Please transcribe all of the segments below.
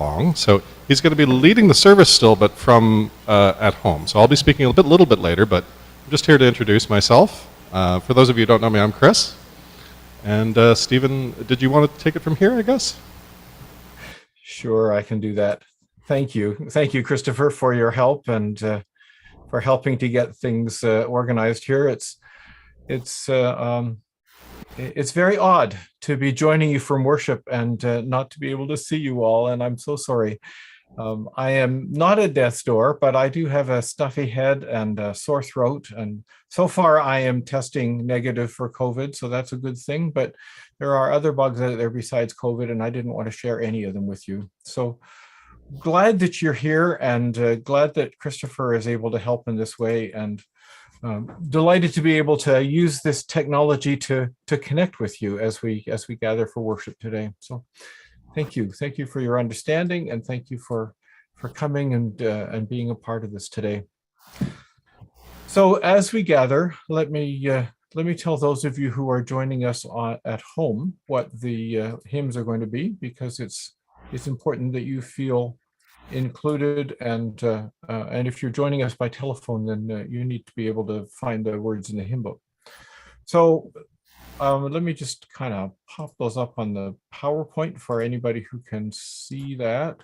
long. So he's going to be leading the service still, but from at home. So I'll be speaking a little bit later, but I'm just here to introduce myself. For those of you who don't know me, I'm Chris. And Stephen, did you want to take it from here, I guess? Sure, I can do that. Thank you. Thank you, Christopher, for your help and for helping to get things organized here. It's very odd to be joining you from worship and not to be able to see you all, and I'm so sorry. I am not at death's door, but I do have a stuffy head and a sore throat, and so far I am testing negative for COVID, so that's a good thing, but there are other bugs out there besides COVID, and I didn't want to share any of them with you. So glad that you're here, and glad that Christopher is able to help in this way, and delighted to be able to use this technology to connect with you as we gather for worship today. So thank you for your understanding, and thank you for coming and being a part of this today. So as we gather, let me tell those of you who are joining us at home what the hymns are going to be, because it's important that you feel included, and if you're joining us by telephone, then you need to be able to find the words in the hymn book. So let me just kind of pop those up on the PowerPoint for anybody who can see that.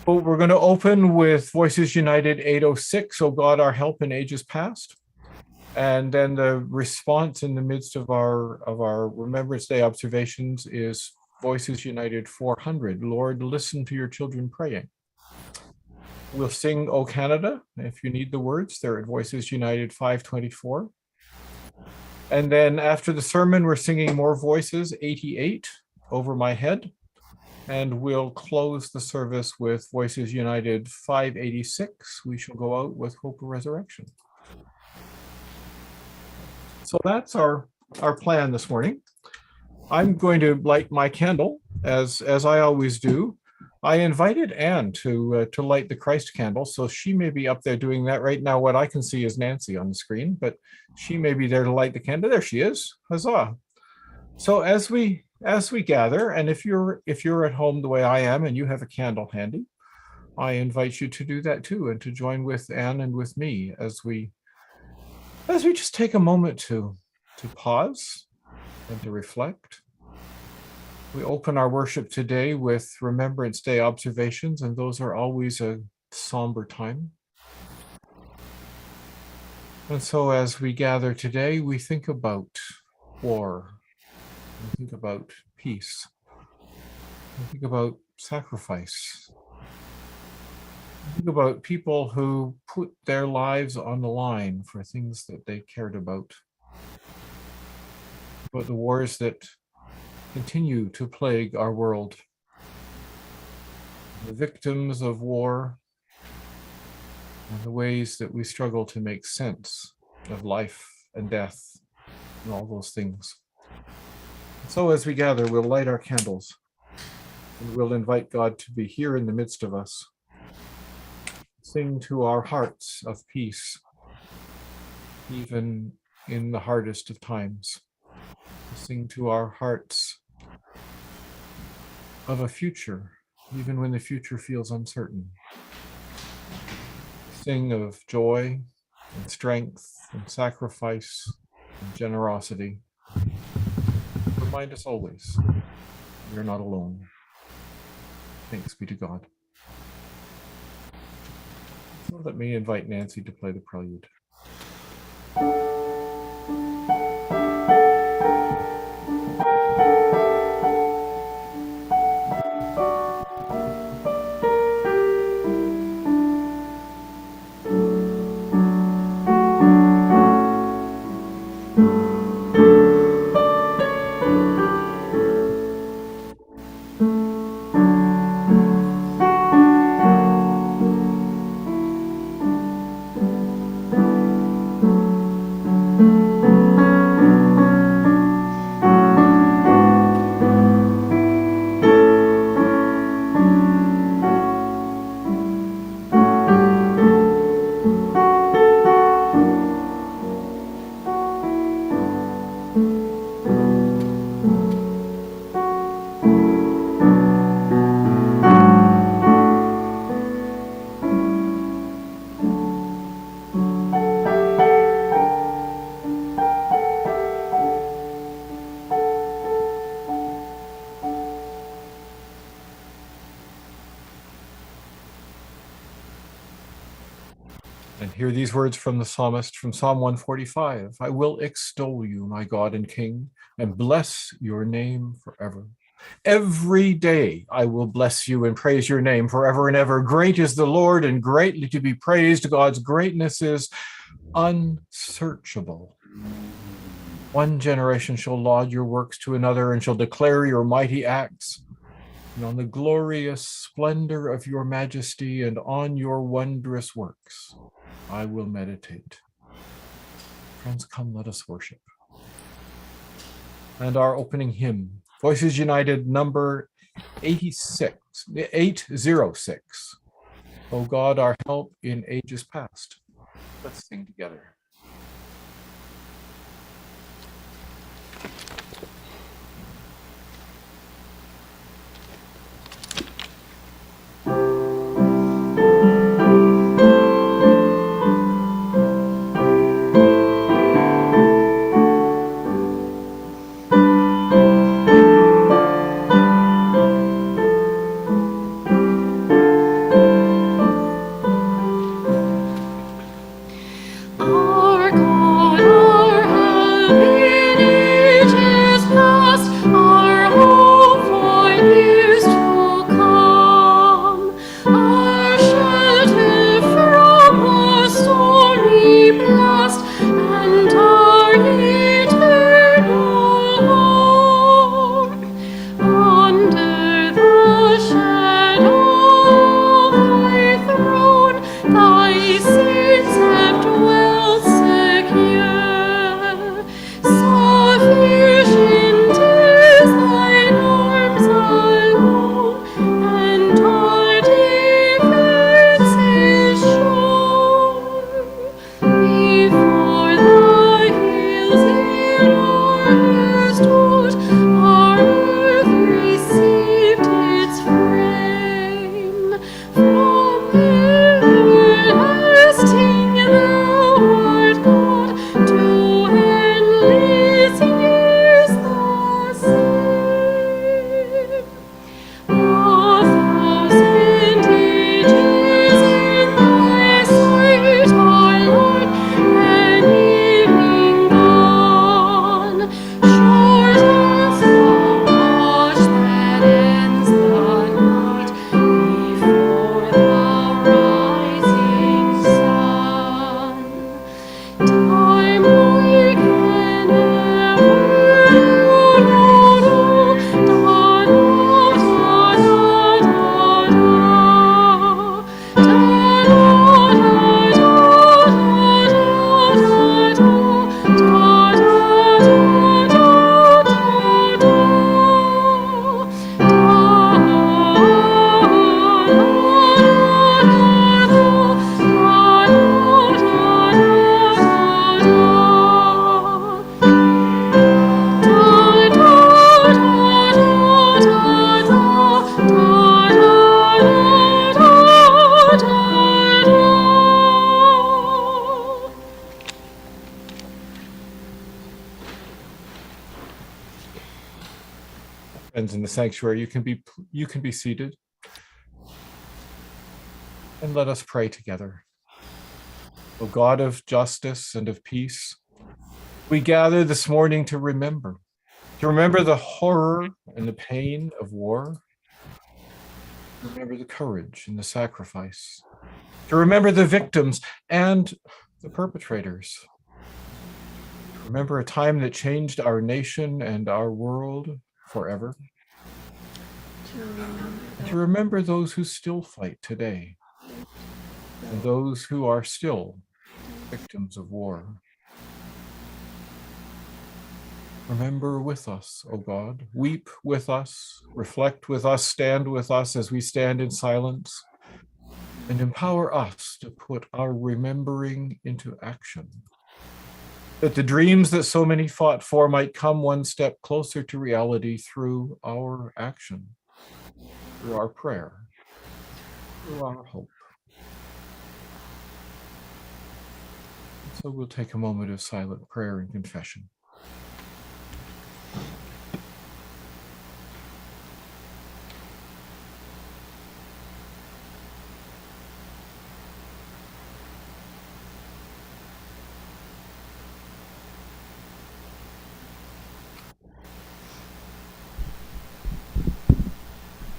Well, we're going to open with Voices United 806, "O God, our help in ages past." And then the response in the midst of our Remembrance Day observations is Voices United 400, "Lord, listen to your children praying." We'll sing "O Canada." If you need the words, they're at Voices United 524. And then after the sermon, we're singing more Voices 88, "Over My Head." And we'll close the service with Voices United 586, "We Shall Go Out with Hope of Resurrection." So that's our plan this morning. I'm going to light my candle, as I always do. I invited Anne to light the Christ candle, so she may be up there doing that right now. What I can see is Nancy on the screen, but she may be there to light the candle. There she is. Huzzah! So as we gather, and if you're at home the way I am and you have a candle handy, I invite you to do that too, and to join with Anne and with me as we just take a moment to pause and to reflect. We open our worship today with Remembrance Day observations, and those are always a somber time. And so as we gather today, we think about war, we think about peace, we think about sacrifice, we think about people who put their lives on the line for things that they cared about the wars that continue to plague our world, the victims of war, and the ways that we struggle to make sense of life and death and all those things. So as we gather, we'll light our candles, and we'll invite God to be here in the midst of us. Sing to our hearts of peace, even in the hardest of times. Sing to our hearts of a future, even when the future feels uncertain. Sing of joy and strength and sacrifice and generosity. Remind us always, we are not alone. Thanks be to God. So let me invite Nancy to play the prelude. And hear these words from the psalmist from Psalm 145. I will extol you, my God and King, and bless your name forever. Every day I will bless you and praise your name forever and ever. Great is the Lord and greatly to be praised. God's greatness is unsearchable. One generation shall laud your works to another and shall declare your mighty acts. And on the glorious splendor of your majesty and on your wondrous works, I will meditate. Friends, come, let us worship. And our opening hymn, Voices United, number 806. O God, our help in ages past. Let's sing together. Our God, our help in ages past, our hope for years to come, our shelter from a stormy blast, and our eternal home. Under the shadow of thy throne, thy saints have dwelt secure. Sufficient is thine arms alone, and our defense is sure. Before the hills in order stood, our earth received its frame. From everlasting thou art God, to endless years the same. A thousand ages in thy sight are like an evening dawn, short as the watch that ends the night before the rising sun. Time like an Friends in the sanctuary, you can be seated. And let us pray together. O God of justice and of peace, we gather this morning to remember the horror and the pain of war, to remember the courage and the sacrifice, to remember the victims and the perpetrators, to remember a time that changed our nation and our world forever, and to remember those who still fight today, and those who are still victims of war. Remember with us, O God. Weep with us, reflect with us, stand with us as we stand in silence, and empower us to put our remembering into action, that the dreams that so many fought for might come one step closer to reality through our action, through our prayer, through our hope. So we'll take a moment of silent prayer and confession.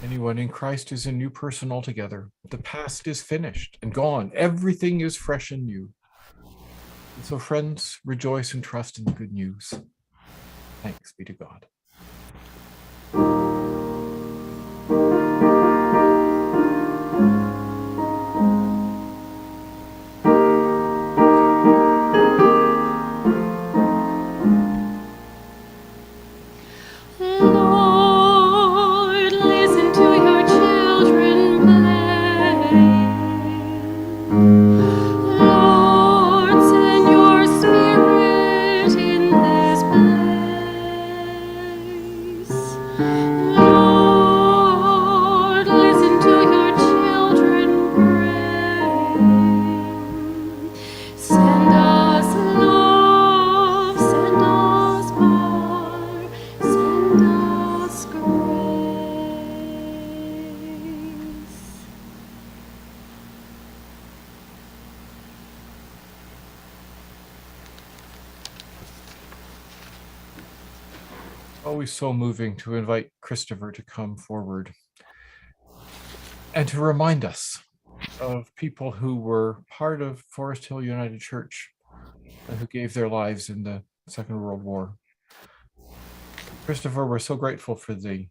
Anyone in Christ is a new person altogether. The past is finished and gone. Everything is fresh and new. And so, friends, rejoice and trust in the good news. Thanks be to God. Lord, listen to your children play. Lord, send your spirit in this place. Lord, listen to your children pray. Send us love, send us power, send us grace. Always so moving to invite Christopher to come forward and to remind us of people who were part of Forest Hill United Church and who gave their lives in the Second World War. Christopher, we're so grateful for the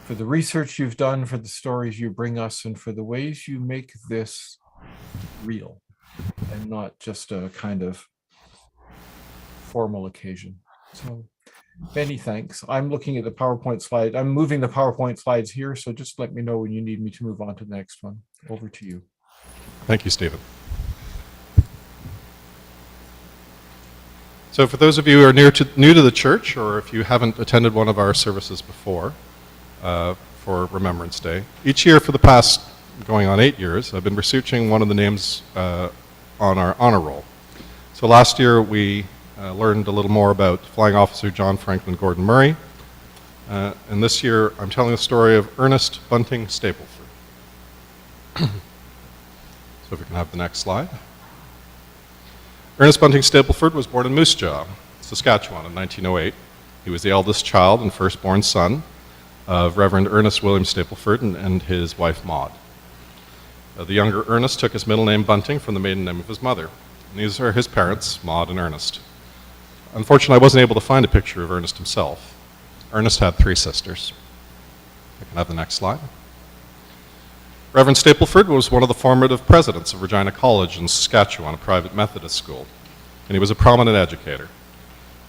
research you've done, for the stories you bring us, and for the ways you make this real and not just a kind of formal occasion. So many thanks. I'm looking at the PowerPoint slide. I'm moving the PowerPoint slides here, so just let me know when you need me to move on to the next one. Over to you. Thank you, Stephen. So for those of you who are new to the church, or if you haven't attended one of our services before for Remembrance Day, each year for the past going on 8 years, I've been researching one of the names on our honor roll. So last year we learned a little more about Flying Officer John Franklin Gordon Murray, and this year I'm telling the story of Ernest Bunting Stapleford. So if we can have the next slide. Ernest Bunting Stapleford was born in Moose Jaw, Saskatchewan in 1908. He was the eldest child and firstborn son of Reverend Ernest William Stapleford and his wife Maud. The younger Ernest took his middle name Bunting from the maiden name of his mother. And these are his parents, Maud and Ernest. Unfortunately, I wasn't able to find a picture of Ernest himself. Ernest had 3 sisters. I can have the next slide. Reverend Stapleford was one of the formative presidents of Regina College in Saskatchewan, a private Methodist school, and he was a prominent educator.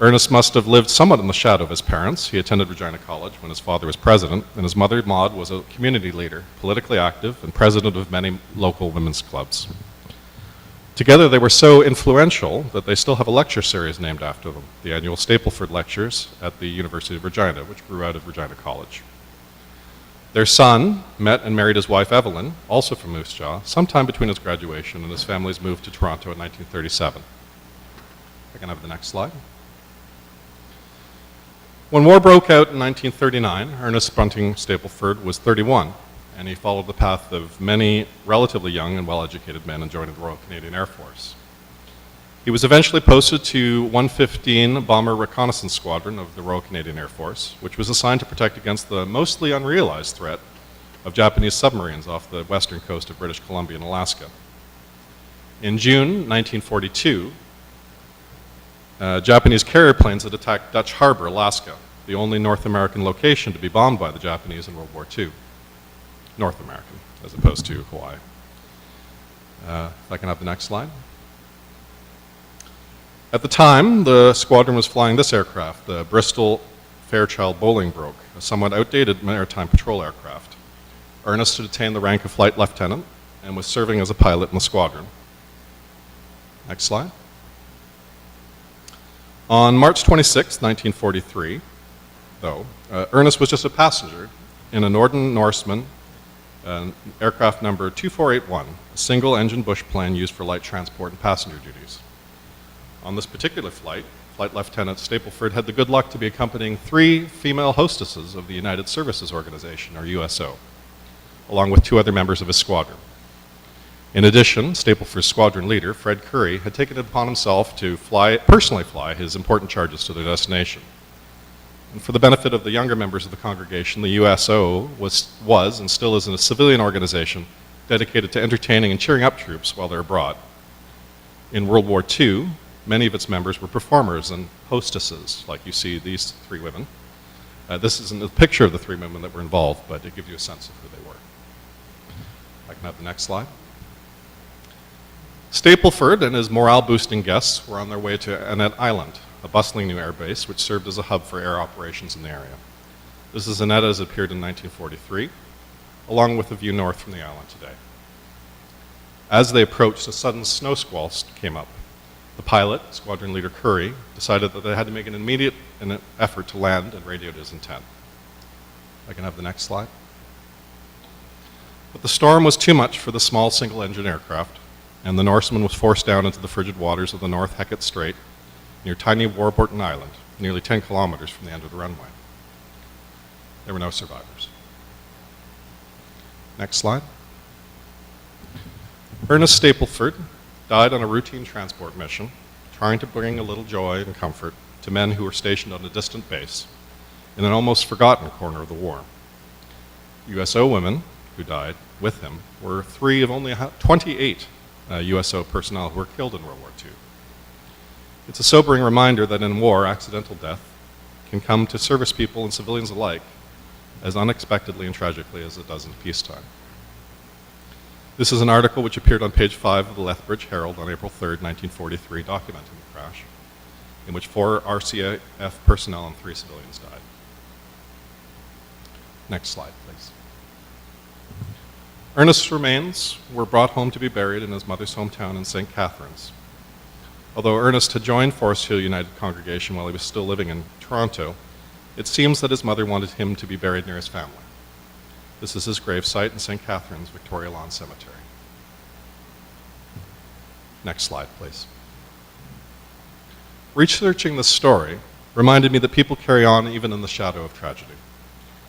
Ernest must have lived somewhat in the shadow of his parents. He attended Regina College when his father was president, and his mother, Maud, was a community leader, politically active, and president of many local women's clubs. Together, they were so influential that they still have a lecture series named after them, the annual Stapleford Lectures at the University of Regina, which grew out of Regina College. Their son met and married his wife, Evelyn, also from Moose Jaw, sometime between his graduation and his family's move to Toronto in 1937. I can have the next slide. When war broke out in 1939, Ernest Bunting Stapleford was 31, and he followed the path of many relatively young and well-educated men in joining the Royal Canadian Air Force. He was eventually posted to 115 Bomber Reconnaissance Squadron of the Royal Canadian Air Force, which was assigned to protect against the mostly unrealized threat of Japanese submarines off the western coast of British Columbia and Alaska. In June 1942, Japanese carrier planes had attacked Dutch Harbor, Alaska, the only North American location to be bombed by the Japanese in World War II. North American, as opposed to Hawaii. If I can have the next slide. At the time, the squadron was flying this aircraft, the Bristol Fairchild Bolingbroke, a somewhat outdated maritime patrol aircraft. Ernest had attained the rank of flight lieutenant and was serving as a pilot in the squadron. Next slide. On March 26, 1943, though, Ernest was just a passenger in a Norden Norseman aircraft number 2481, a single-engine bush plane used for light transport and passenger duties. On this particular flight, Flight Lieutenant Stapleford had the good luck to be accompanying 3 female hostesses of the United Services Organization, or USO, along with 2 other members of his squadron. In addition, Stapleford's squadron leader, Fred Curry, had taken it upon himself to personally fly his important charges to their destination. And for the benefit of the younger members of the congregation, the USO was and still is a civilian organization dedicated to entertaining and cheering up troops while they're abroad. In World War II, many of its members were performers and hostesses, like you see these three women. This isn't a picture of the three women that were involved, but it gives you a sense of who they were. I can have the next slide. Stapleford and his morale-boosting guests were on their way to Annette Island, a bustling new airbase which served as a hub for air operations in the area. This is Annette as it appeared in 1943, along with a view north from the island today. As they approached, a sudden snow squall came up. The pilot, Squadron Leader Curry, decided that they had to make an immediate effort to land and radioed his intent. I can have the next slide. But the storm was too much for the small single-engine aircraft, and the Norseman was forced down into the frigid waters of the North Hecate Strait near tiny Warburton Island, nearly 10 kilometers from the end of the runway. There were no survivors. Next slide. Ernest Stapleford died on a routine transport mission, trying to bring a little joy and comfort to men who were stationed on a distant base in an almost forgotten corner of the war. USO women who died with him were 3 of only 28 USO personnel who were killed in World War II. It's a sobering reminder that in war, accidental death can come to service people and civilians alike as unexpectedly and tragically as it does in peacetime. This is an article which appeared on page 5 of the Lethbridge Herald on April 3rd, 1943, documenting the crash, in which 4 RCAF personnel and 3 civilians died. Next slide, please. Ernest's remains were brought home to be buried in his mother's hometown in St. Catharines. Although Ernest had joined Forest Hill United Congregation while he was still living in Toronto, it seems that his mother wanted him to be buried near his family. This is his gravesite in St. Catharines Victoria Lawn Cemetery. Next slide, please. Researching this story reminded me that people carry on even in the shadow of tragedy.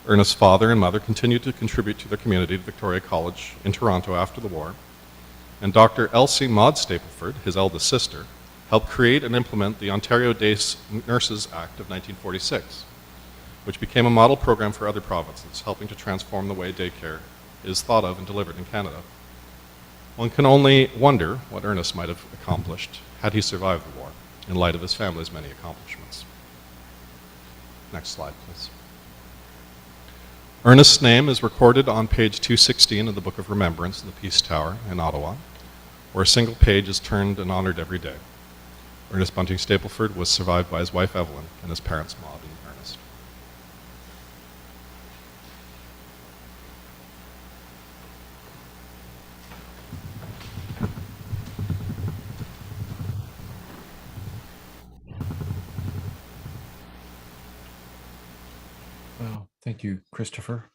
Ernest's father and mother continued to contribute to their community at Victoria College in Toronto after the war, and Dr. Elsie Maud Stapleford, his eldest sister, helped create and implement the Ontario Day Nurses Act of 1946, which became a model program for other provinces, helping to transform the way daycare is thought of and delivered in Canada. One can only wonder what Ernest might have accomplished had he survived the war, in light of his family's many accomplishments. Next slide, please. Ernest's name is recorded on page 216 of the Book of Remembrance in the Peace Tower in Ottawa, where a single page is turned and honored every day. Ernest Bunting Stapleford was survived by his wife Evelyn and his parents Maud and Ernest. Well, thank you, Christopher.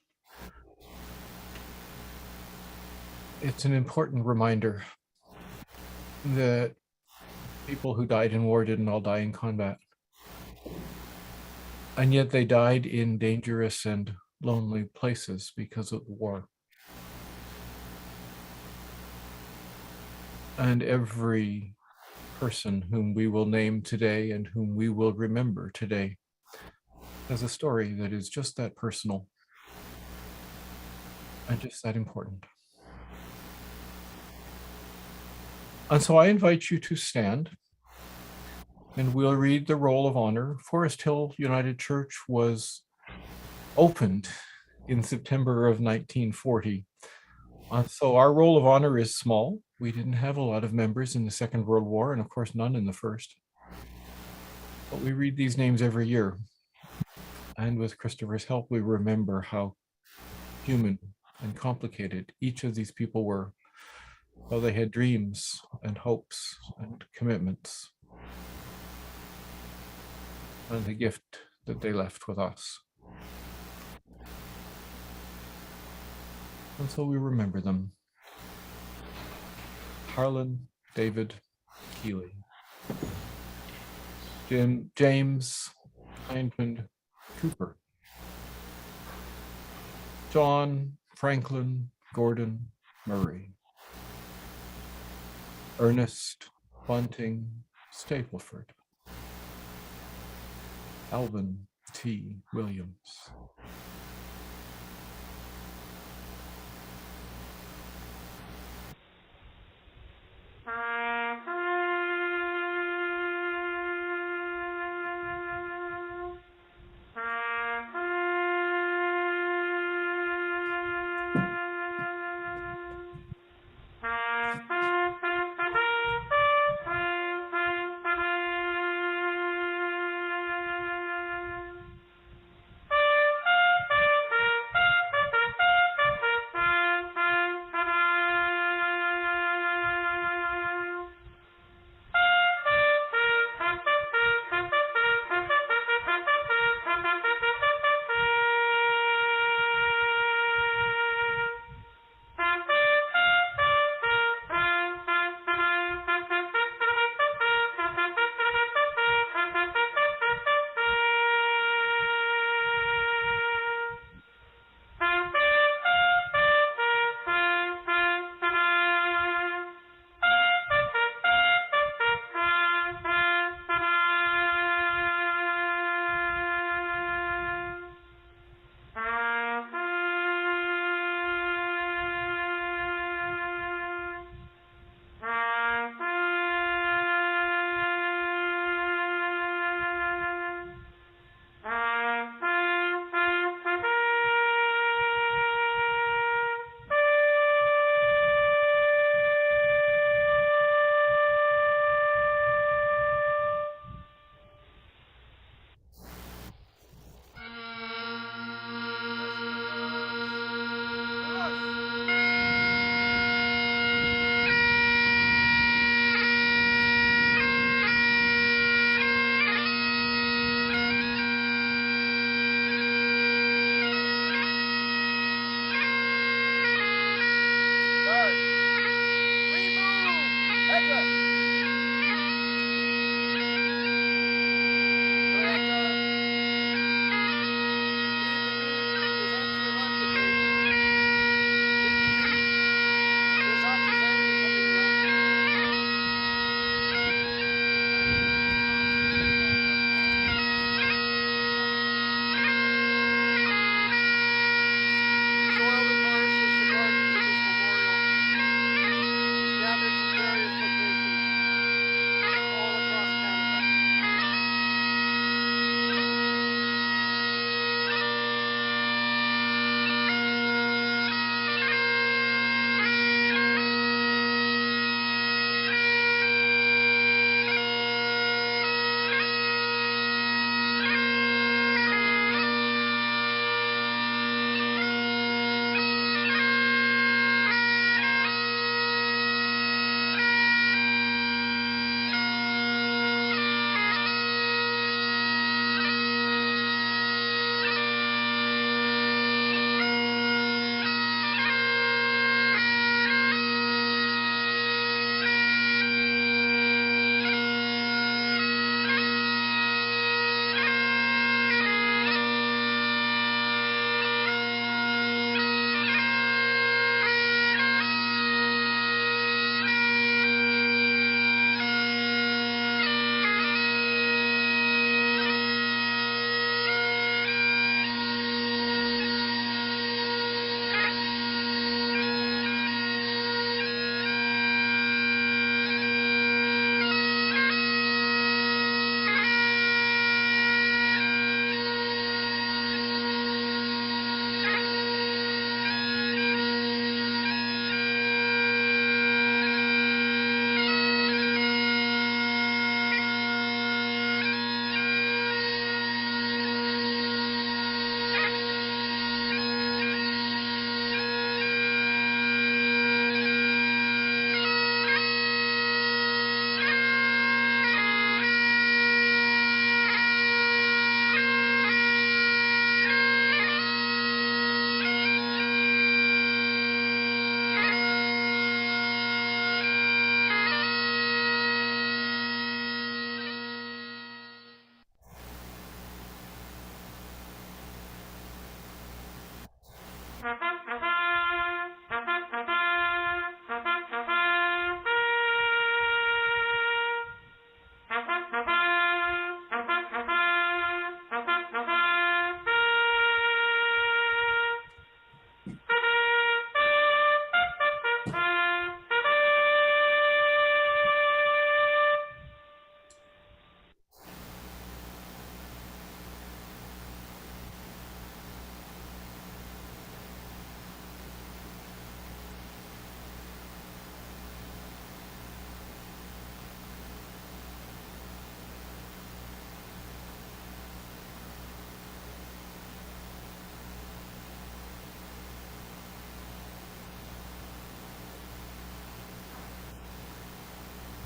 It's an important reminder that people who died in war didn't all die in combat. And yet they died in dangerous and lonely places because of the war. And every person whom we will name today and whom we will remember today has a story that is just that personal and just that important. And so I invite you to stand and we'll read the Roll of Honor. Forest Hill United Church was opened in September of 1940. So our Roll of Honor is small. We didn't have a lot of members in the Second World War, and of course none in the First. But we read these names every year. And with Christopher's help, we remember how human and complicated each of these people were, how they had dreams and hopes and commitments, and the gift that they left with us. And so we remember them. Harlan David Keeley, James Hindman Cooper, John Franklin Gordon Murray, Ernest Bunting Stapleford, Alvin T. Williams.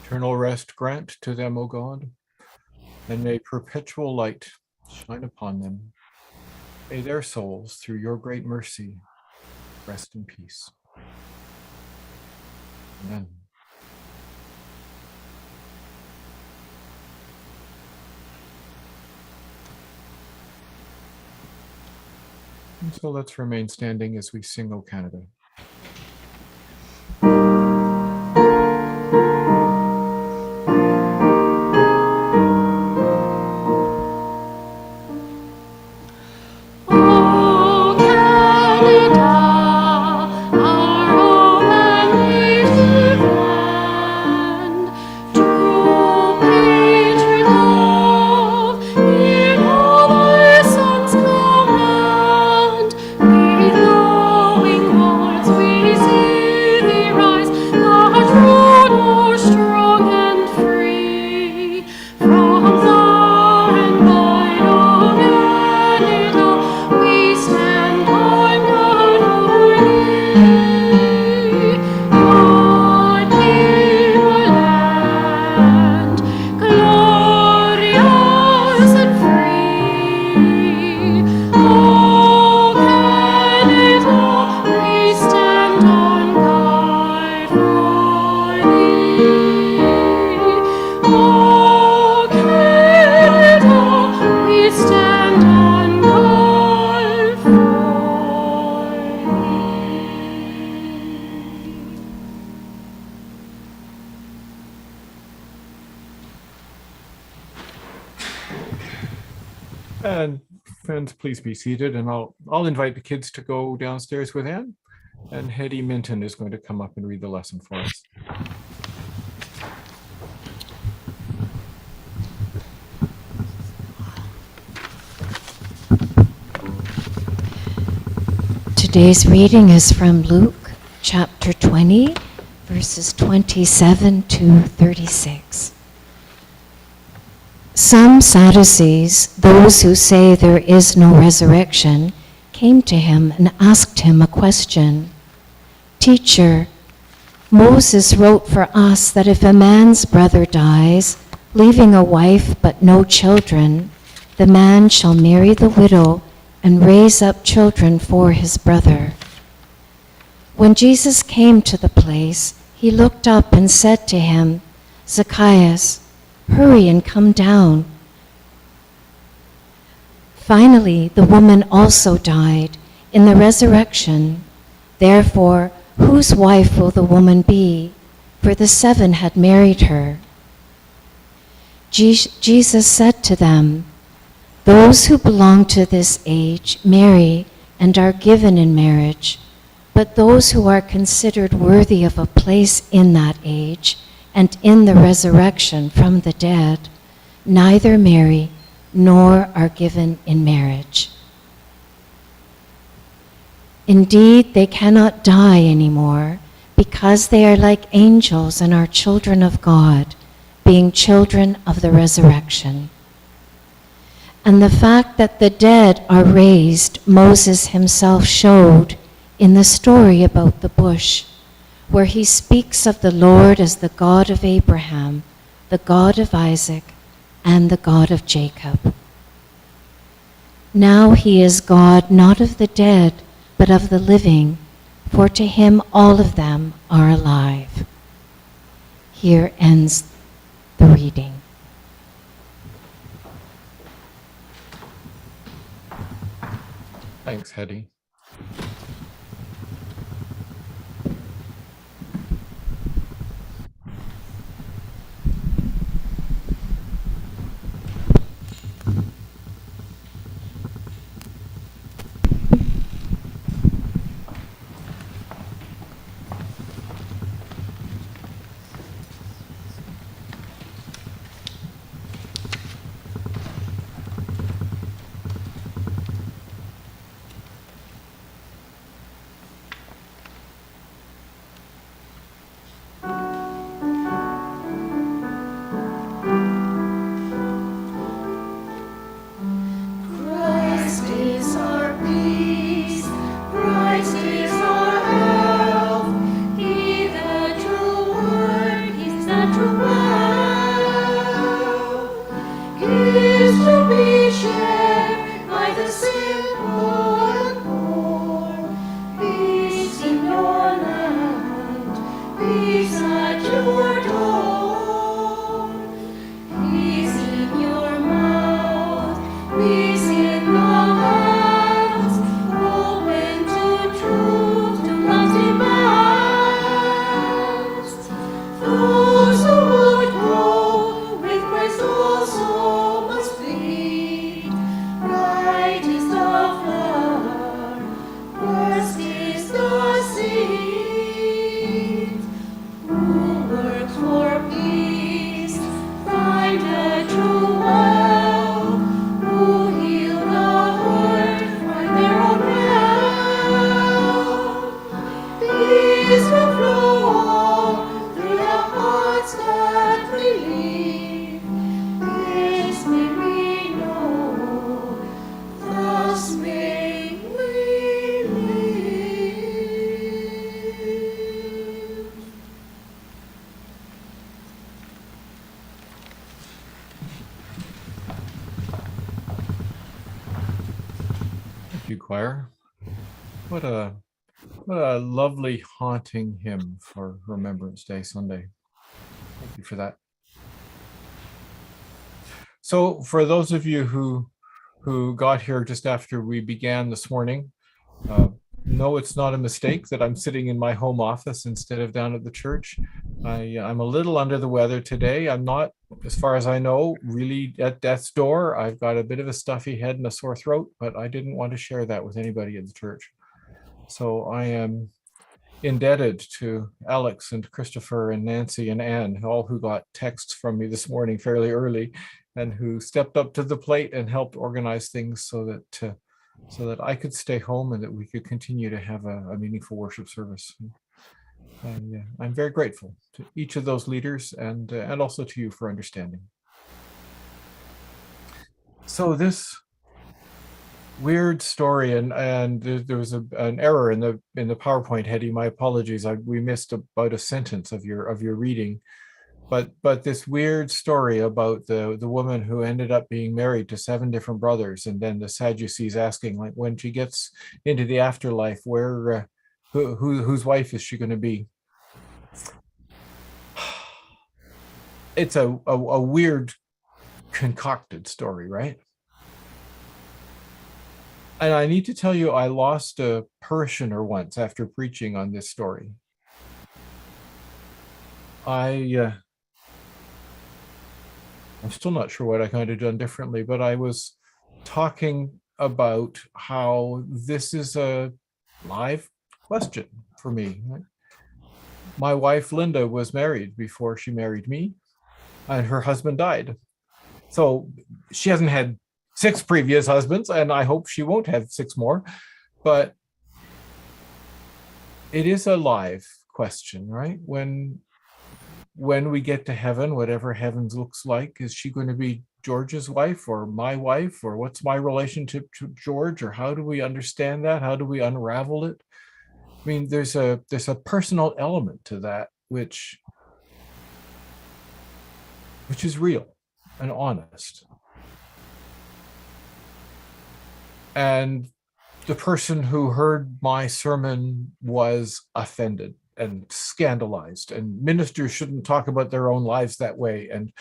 Eternal rest grant to them, O God, and may perpetual light shine upon them. May their souls, through your great mercy, rest in peace. Amen. And so let's remain standing as we sing O Canada. O Canada, our home and native land, true patriot love in all thy sons command. With glowing hearts we see thee rise, the true north strong and free. From far and wide, O Canada, we stand on guard for thee. God give our land, glorious and free. O Canada, we stand on guard for thee. O Canada, we stand on guard for thee. And friends, please be seated, and I'll invite the kids to go downstairs with Anne. And Hetty Minton is going to come up and read the lesson for us. Today's reading is from Luke chapter 20, verses 27 to 36. Some Sadducees, those who say there is no resurrection, came to him and asked him a question. Teacher, Moses wrote for us that if a man's brother dies, leaving a wife but no children, the man shall marry the widow and raise up children for his brother. When Jesus came to the place, he looked up and said to him, Zacchaeus, hurry and come down. Finally, the woman also died in the resurrection. Therefore, whose wife will the woman be? For the 7 had married her. Jesus said to them, those who belong to this age marry and are given in marriage, but those who are considered worthy of a place in that age and in the resurrection from the dead, neither marry nor are given in marriage. Indeed, they cannot die anymore because they are like angels and are children of God, being children of the resurrection. And the fact that the dead are raised, Moses himself showed in the story about the bush, where he speaks of the Lord as the God of Abraham, the God of Isaac, and the God of Jacob. Now he is God not of the dead, but of the living, for to him all of them are alive. Here ends the reading. Thanks, Hetty. choir. What a lovely haunting hymn for Remembrance Day Sunday. Thank you for that. So for those of you who got here just after we began this morning, no, it's not a mistake that I'm sitting in my home office instead of down at the church. I'm a little under the weather today. I'm not, as far as I know, really at death's door. I've got a bit of a stuffy head and a sore throat, but I didn't want to share that with anybody at the church. So I am indebted to Alex and Christopher and Nancy and Anne, all who got texts from me this morning fairly early and who stepped up to the plate and helped organize things so that I could stay home and that we could continue to have a meaningful worship service. And I'm very grateful to each of those leaders and also to you for understanding. So this weird story, and there was an error in the PowerPoint heading. My apologies. We missed about a sentence of your reading. But this weird story about the woman who ended up being married to 7 different brothers, and then the Sadducees asking, like, when she gets into the afterlife, where whose wife is she going to be? It's a weird concocted story, right? And I need to tell you, I lost a parishioner once after preaching on this story. I'm still not sure what I could have done differently, but I was talking about how this is a live question for me. My wife, Linda, was married before she married me, and her husband died. So she hasn't had 6 previous husbands, and I hope she won't have 6 more. But it is a live question, right? When we get to heaven, whatever heaven looks like, is she going to be George's wife or my wife, or what's my relationship to George, or how do we understand that? How do we unravel it? I mean, there's a personal element to that which is real and honest. And the person who heard my sermon was offended and scandalized, and ministers shouldn't talk about their own lives that way, and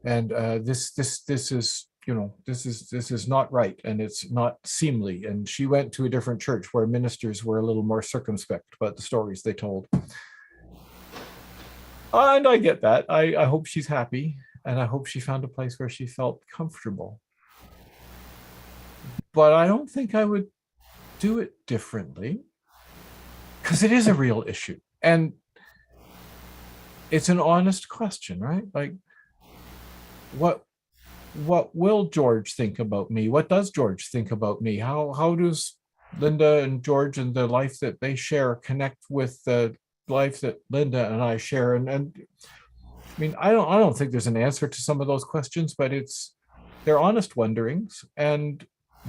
this is, you know, this is not right, and it's not seemly. And she went to a different church where ministers were a little more circumspect about the stories they told. And I get that. I hope she's happy, and I hope she found a place where she felt comfortable. But I don't think I would do it differently, because it is a real issue. And it's an honest question, right? Like, what will George think about me? What does George think about me? How does Linda and George and the life that they share connect with the life that Linda and I share? And I mean, I don't think there's an answer to some of those questions, but they're honest wonderings, and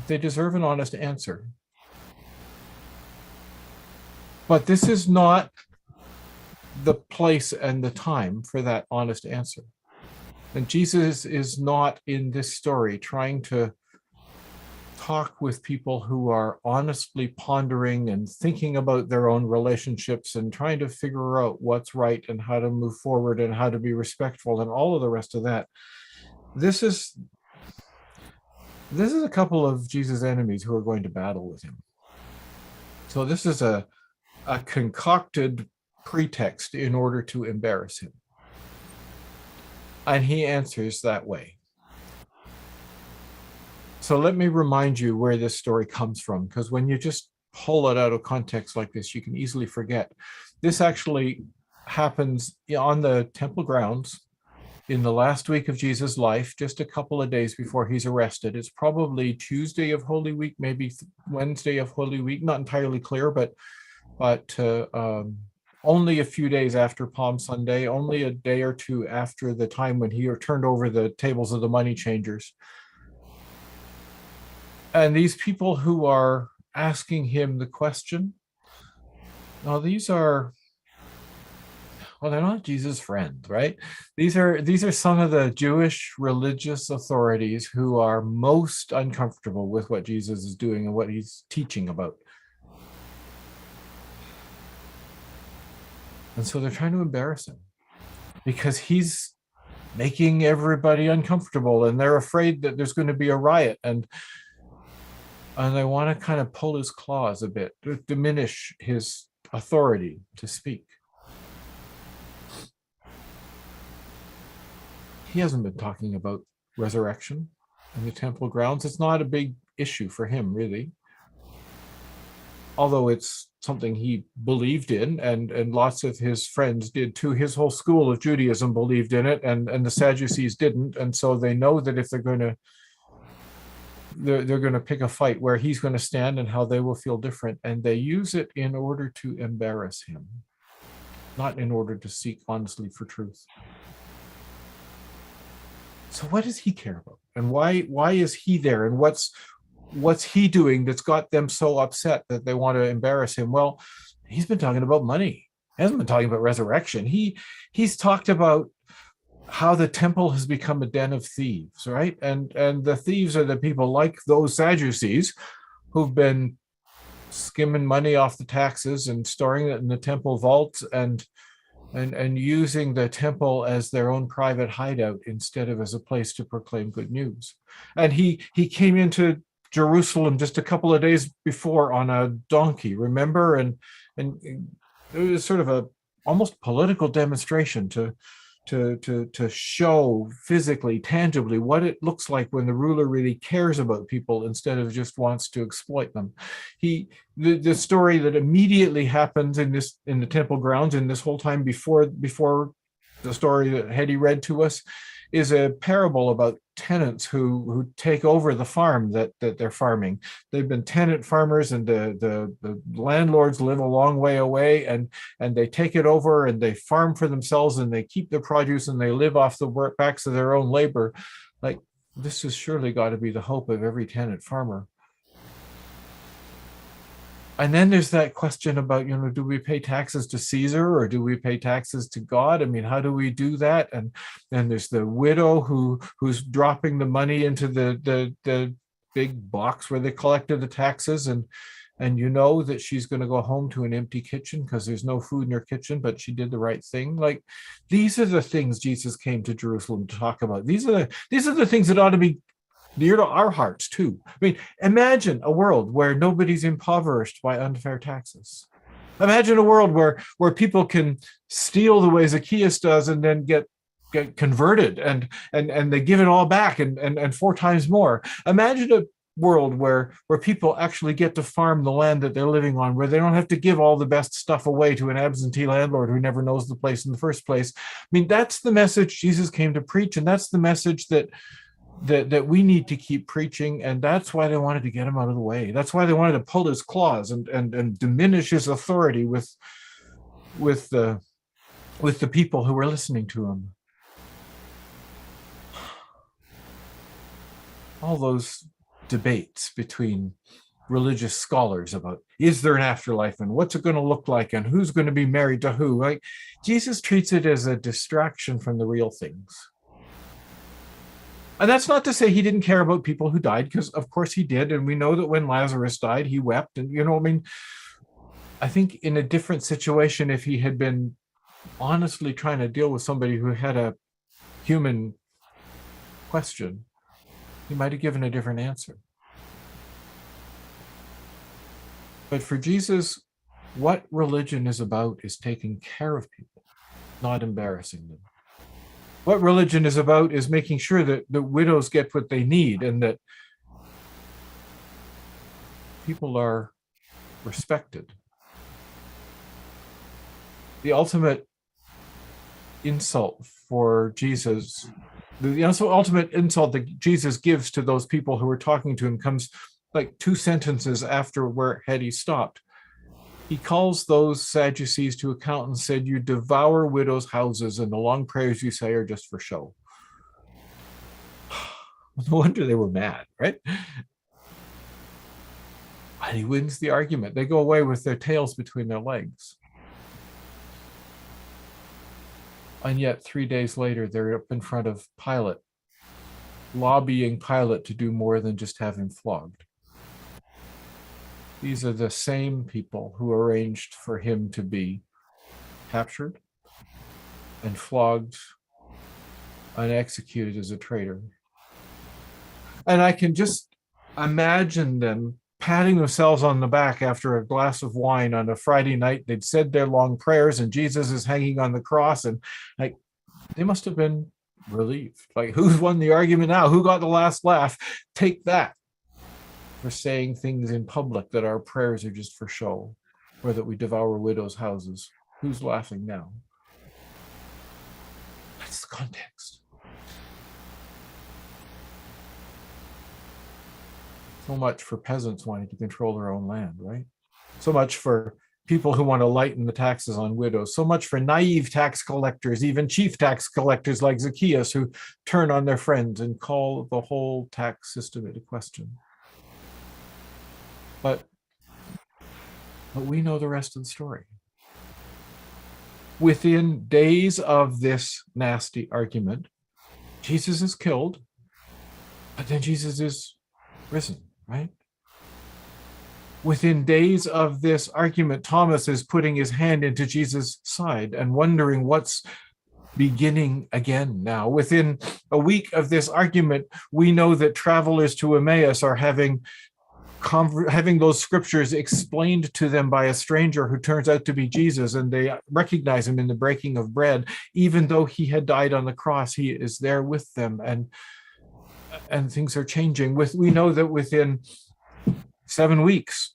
they deserve an honest answer. But this is not the place and the time for that honest answer. And Jesus is not in this story trying to talk with people who are honestly pondering and thinking about their own relationships and trying to figure out what's right and how to move forward and how to be respectful and all of the rest of that. This is a couple of Jesus' enemies who are going to battle with him. So this is a concocted pretext in order to embarrass him. And he answers that way. So let me remind you where this story comes from, because when you just pull it out of context like this, you can easily forget. This actually happens on the temple grounds in the last week of Jesus' life, just a couple of days before he's arrested. It's probably Tuesday of Holy Week, maybe Wednesday of Holy Week, not entirely clear, but only a few days after Palm Sunday, only a day or two after the time when he turned over the tables of the money changers. And these people who are asking him the question, now these are, Well, they're not Jesus' friends, right? These are some of the Jewish religious authorities who are most uncomfortable with what Jesus is doing and what he's teaching about. And so they're trying to embarrass him because he's making everybody uncomfortable, and they're afraid that there's going to be a riot, and they want to kind of pull his claws a bit to diminish his authority to speak. He hasn't been talking about resurrection in the temple grounds. It's not a big issue for him, really. Although it's something he believed in, and lots of his friends did too. His whole school of Judaism believed in it, and the Sadducees didn't. And so they know that if they're going to pick a fight where he's going to stand and how they will feel different. And they use it in order to embarrass him, not in order to seek honestly for truth. So what does he care about? And why is he there? And what's he doing that's got them so upset that they want to embarrass him? Well, he's been talking about money. He hasn't been talking about resurrection. He's talked about how the temple has become a den of thieves, right? And the thieves are the people like those Sadducees who've been skimming money off the taxes and storing it in the temple vaults and using the temple as their own private hideout instead of as a place to proclaim good news. And he came into Jerusalem just a couple of days before on a donkey, remember? And it was sort of a almost political demonstration to show physically, tangibly what it looks like when the ruler really cares about people instead of just wants to exploit them. The story that immediately happens in the temple grounds in this whole time before the story that Hetty read to us is a parable about tenants who take over the farm that they're farming. They've been tenant farmers, and the landlords live a long way away, and they take it over and they farm for themselves, and they keep the produce, and they live off the backs of their own labor. Like, this has surely got to be the hope of every tenant farmer. And then there's that question about, do we pay taxes to Caesar or do we pay taxes to God? I mean, how do we do that? And then there's the widow who's dropping the money into the big box where they collected the taxes, and that she's going to go home to an empty kitchen because there's no food in her kitchen, but she did the right thing. Like, these are the things Jesus came to Jerusalem to talk about. These are the things that ought to be near to our hearts too. I mean, imagine a world where nobody's impoverished by unfair taxes. Imagine a world where people can steal the way Zacchaeus does and then get converted and they give it all back and 4 times more. Imagine a world where people actually get to farm the land that they're living on, where they don't have to give all the best stuff away to an absentee landlord who never knows the place in the first place. I mean, that's the message Jesus came to preach, and that's the message that we need to keep preaching, and that's why they wanted to get him out of the way. That's why they wanted to pull his claws and diminish his authority with the people who were listening to him. All those debates between religious scholars about, is there an afterlife and what's it going to look like and who's going to be married to who, right? Jesus treats it as a distraction from the real things. And that's not to say he didn't care about people who died, because of course he did. And we know that when Lazarus died, he wept. And, I think in a different situation, if he had been honestly trying to deal with somebody who had a human question, he might have given a different answer. But for Jesus, what religion is about is taking care of people, not embarrassing them. What religion is about is making sure that the widows get what they need and that people are respected. The ultimate insult for Jesus, the ultimate insult that Jesus gives to those people who are talking to him comes like 2 sentences after where Hetty stopped. He calls those Sadducees to account and said, "You devour widows' houses, and the long prayers you say are just for show." No wonder they were mad, right? And he wins the argument. They go away with their tails between their legs. And yet 3 days later, they're up in front of Pilate, lobbying Pilate to do more than just have him flogged. These are the same people who arranged for him to be captured and flogged and executed as a traitor. And I can just imagine them patting themselves on the back after a glass of wine on a Friday night. They'd said their long prayers and Jesus is hanging on the cross, and like they must have been relieved. Like, who's won the argument now? Who got the last laugh? Take that for saying things in public that our prayers are just for show, or that we devour widows' houses. Who's laughing now? That's the context. So much for peasants wanting to control their own land, right? So much for people who want to lighten the taxes on widows. So much for naive tax collectors, even chief tax collectors like Zacchaeus, who turn on their friends and call the whole tax system into question. But we know the rest of the story. Within days of this nasty argument, Jesus is killed, but then Jesus is risen, right? Within days of this argument, Thomas is putting his hand into Jesus' side and wondering what's beginning again now. Within a week of this argument, we know that travelers to Emmaus are having those scriptures explained to them by a stranger who turns out to be Jesus, and they recognize him in the breaking of bread. Even though he had died on the cross, he is there with them, and things are changing. We know that within 7 weeks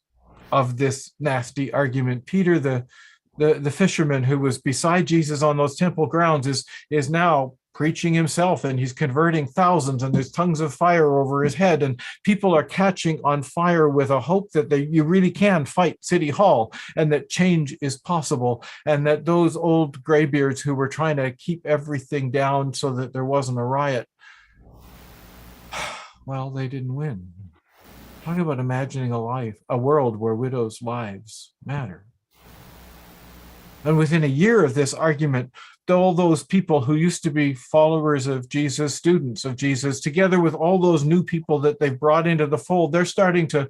of this nasty argument, Peter, the fisherman who was beside Jesus on those temple grounds, is now preaching himself, and he's converting thousands, and there's tongues of fire over his head, and people are catching on fire with a hope that you really can fight City Hall, and that change is possible, and that those old graybeards who were trying to keep everything down so that there wasn't a riot, well, they didn't win. Talk about imagining a world where widows' lives matter. And within a year of this argument, all those people who used to be followers of Jesus, students of Jesus, together with all those new people that they've brought into the fold, they're starting to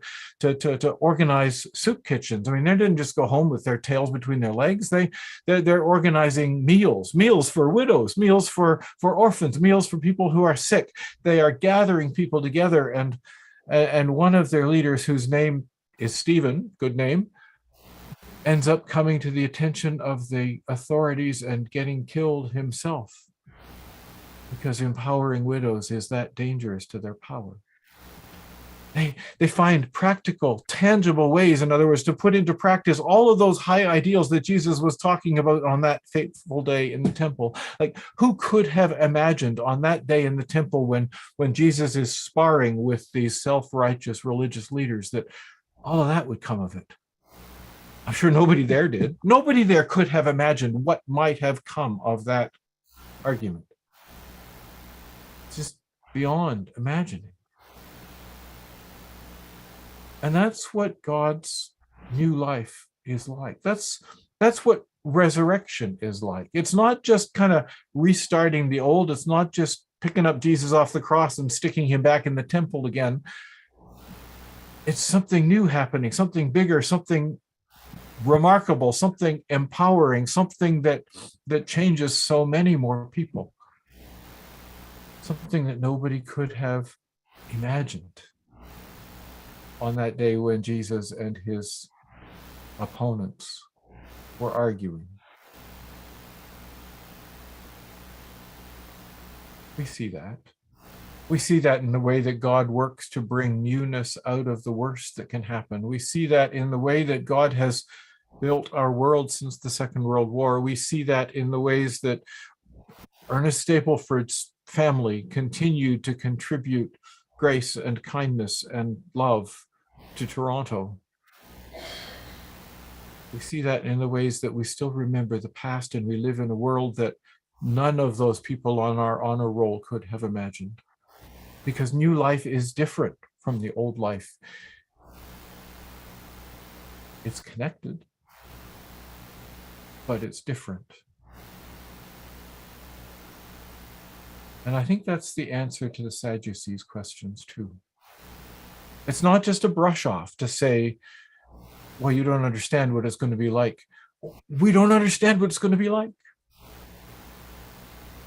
organize soup kitchens. I mean, they didn't just go home with their tails between their legs. They're organizing meals for widows, meals for orphans, meals for people who are sick. They are gathering people together, and one of their leaders, whose name is Stephen, good name, ends up coming to the attention of the authorities and getting killed himself, because empowering widows is that dangerous to their power. They find practical, tangible ways, in other words, to put into practice all of those high ideals that Jesus was talking about on that fateful day in the temple. Like, who could have imagined on that day in the temple when Jesus is sparring with these self-righteous religious leaders that all of that would come of it? I'm sure nobody there did. Nobody there could have imagined what might have come of that argument. It's just beyond imagining. And that's what God's new life is like. That's what resurrection is like. It's not just kind of restarting the old. It's not just picking up Jesus off the cross and sticking him back in the temple again. It's something new happening, something bigger, something remarkable, something empowering, something that changes so many more people. Something that nobody could have imagined on that day when Jesus and his opponents were arguing. We see that. We see that in the way that God works to bring newness out of the worst that can happen. We see that in the way that God has built our world since the Second World War. We see that in the ways that Ernest Stapleford's family continued to contribute grace and kindness and love to Toronto. We see that in the ways that we still remember the past, and we live in a world that none of those people on our honor roll could have imagined. Because new life is different from the old life. It's connected, but it's different. And I think that's the answer to the Sadducees' questions too. It's not just a brush off to say, well, you don't understand what it's going to be like. We don't understand what it's going to be like.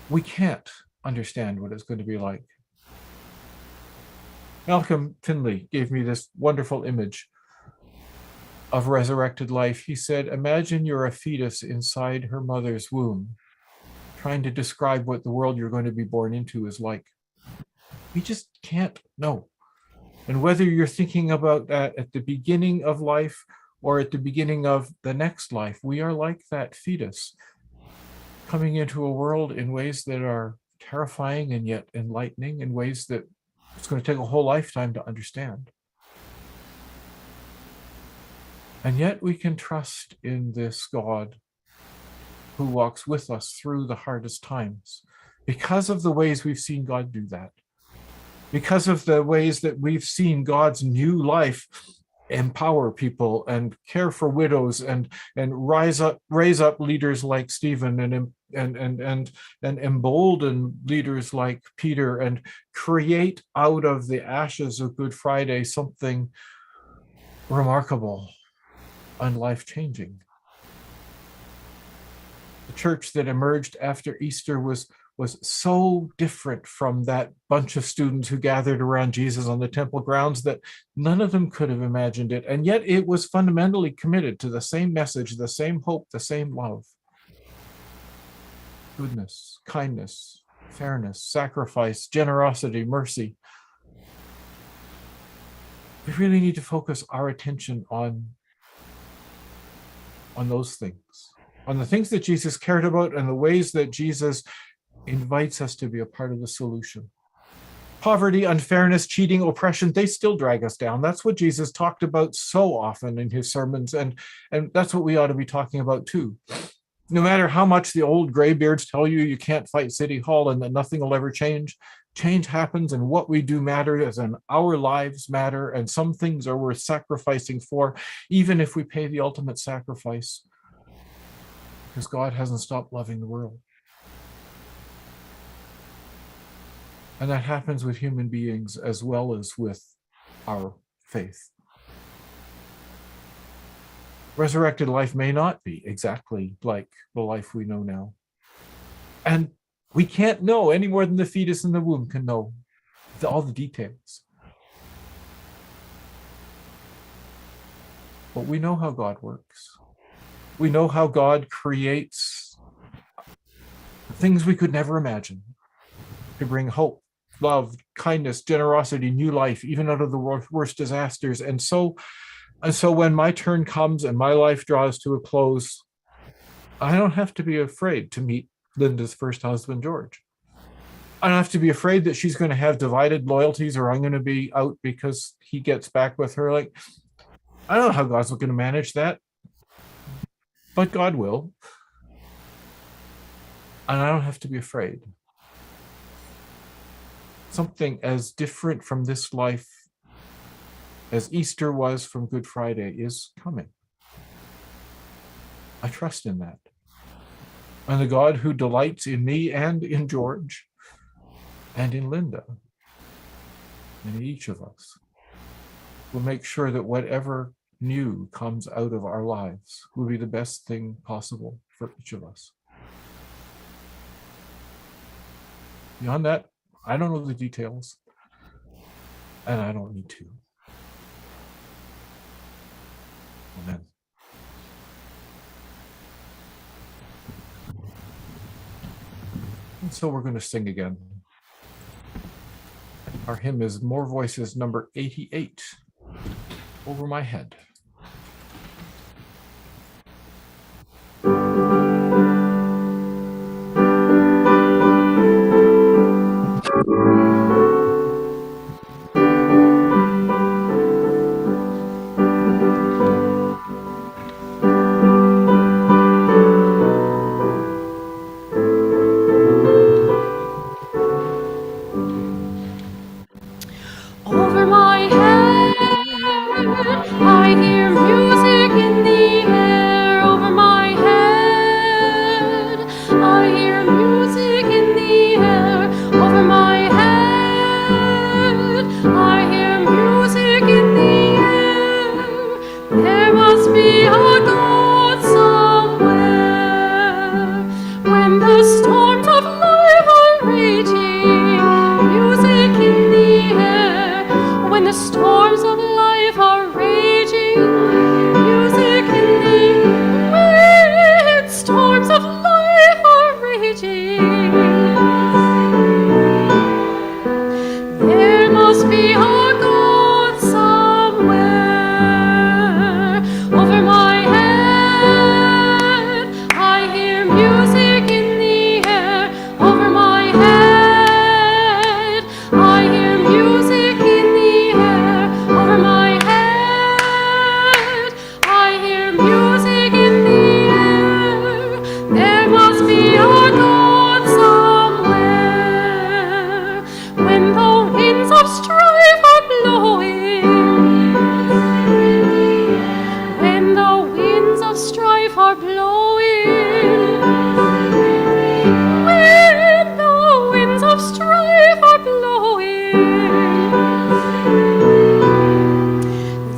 We can't understand what it's going to be like. Malcolm Finley gave me this wonderful image of resurrected life. He said, imagine you're a fetus inside her mother's womb, trying to describe what the world you're going to be born into is like. We just can't know. And whether you're thinking about that at the beginning of life or at the beginning of the next life, we are like that fetus coming into a world in ways that are terrifying and yet enlightening, in ways that it's going to take a whole lifetime to understand. And yet we can trust in this God who walks with us through the hardest times because of the ways we've seen God do that. Because of the ways that we've seen God's new life empower people and care for widows and raise up leaders like Stephen and embolden leaders like Peter and create out of the ashes of Good Friday something remarkable and life-changing. The church that emerged after Easter was so different from that bunch of students who gathered around Jesus on the temple grounds that none of them could have imagined it. And yet it was fundamentally committed to the same message, the same hope, the same love. Goodness, kindness, fairness, sacrifice, generosity, mercy. We really need to focus our attention on those things, on the things that Jesus cared about and the ways that Jesus invites us to be a part of the solution. Poverty, unfairness, cheating, oppression, they still drag us down. That's what Jesus talked about so often in his sermons, and that's what we ought to be talking about too. No matter how much the old graybeards tell you you can't fight City Hall and that nothing will ever change, change happens, and what we do matters, and our lives matter, and some things are worth sacrificing for, even if we pay the ultimate sacrifice, because God hasn't stopped loving the world. And that happens with human beings as well as with our faith. Resurrected life may not be exactly like the life we know now. And we can't know any more than the fetus in the womb can know all the details. But we know how God works. We know how God creates things we could never imagine to bring hope, love, kindness, generosity, new life, even out of the worst disasters. And so when my turn comes and my life draws to a close, I don't have to be afraid to meet Linda's first husband, George. I don't have to be afraid that she's going to have divided loyalties or I'm going to be out because he gets back with her. Like, I don't know how God's going to manage that, but God will. And I don't have to be afraid. Something as different from this life as Easter was from Good Friday is coming. I trust in that. And the God who delights in me and in George and in Linda and in each of us will make sure that whatever new comes out of our lives will be the best thing possible for each of us. Beyond that, I don't know the details, and I don't need to. Amen. And so we're going to sing again. Our hymn is More Voices, number 88, Over My Head. Over my head, I hear There must be a God somewhere when the winds of strife are blowing. When the winds of strife are blowing. When the winds of strife are blowing.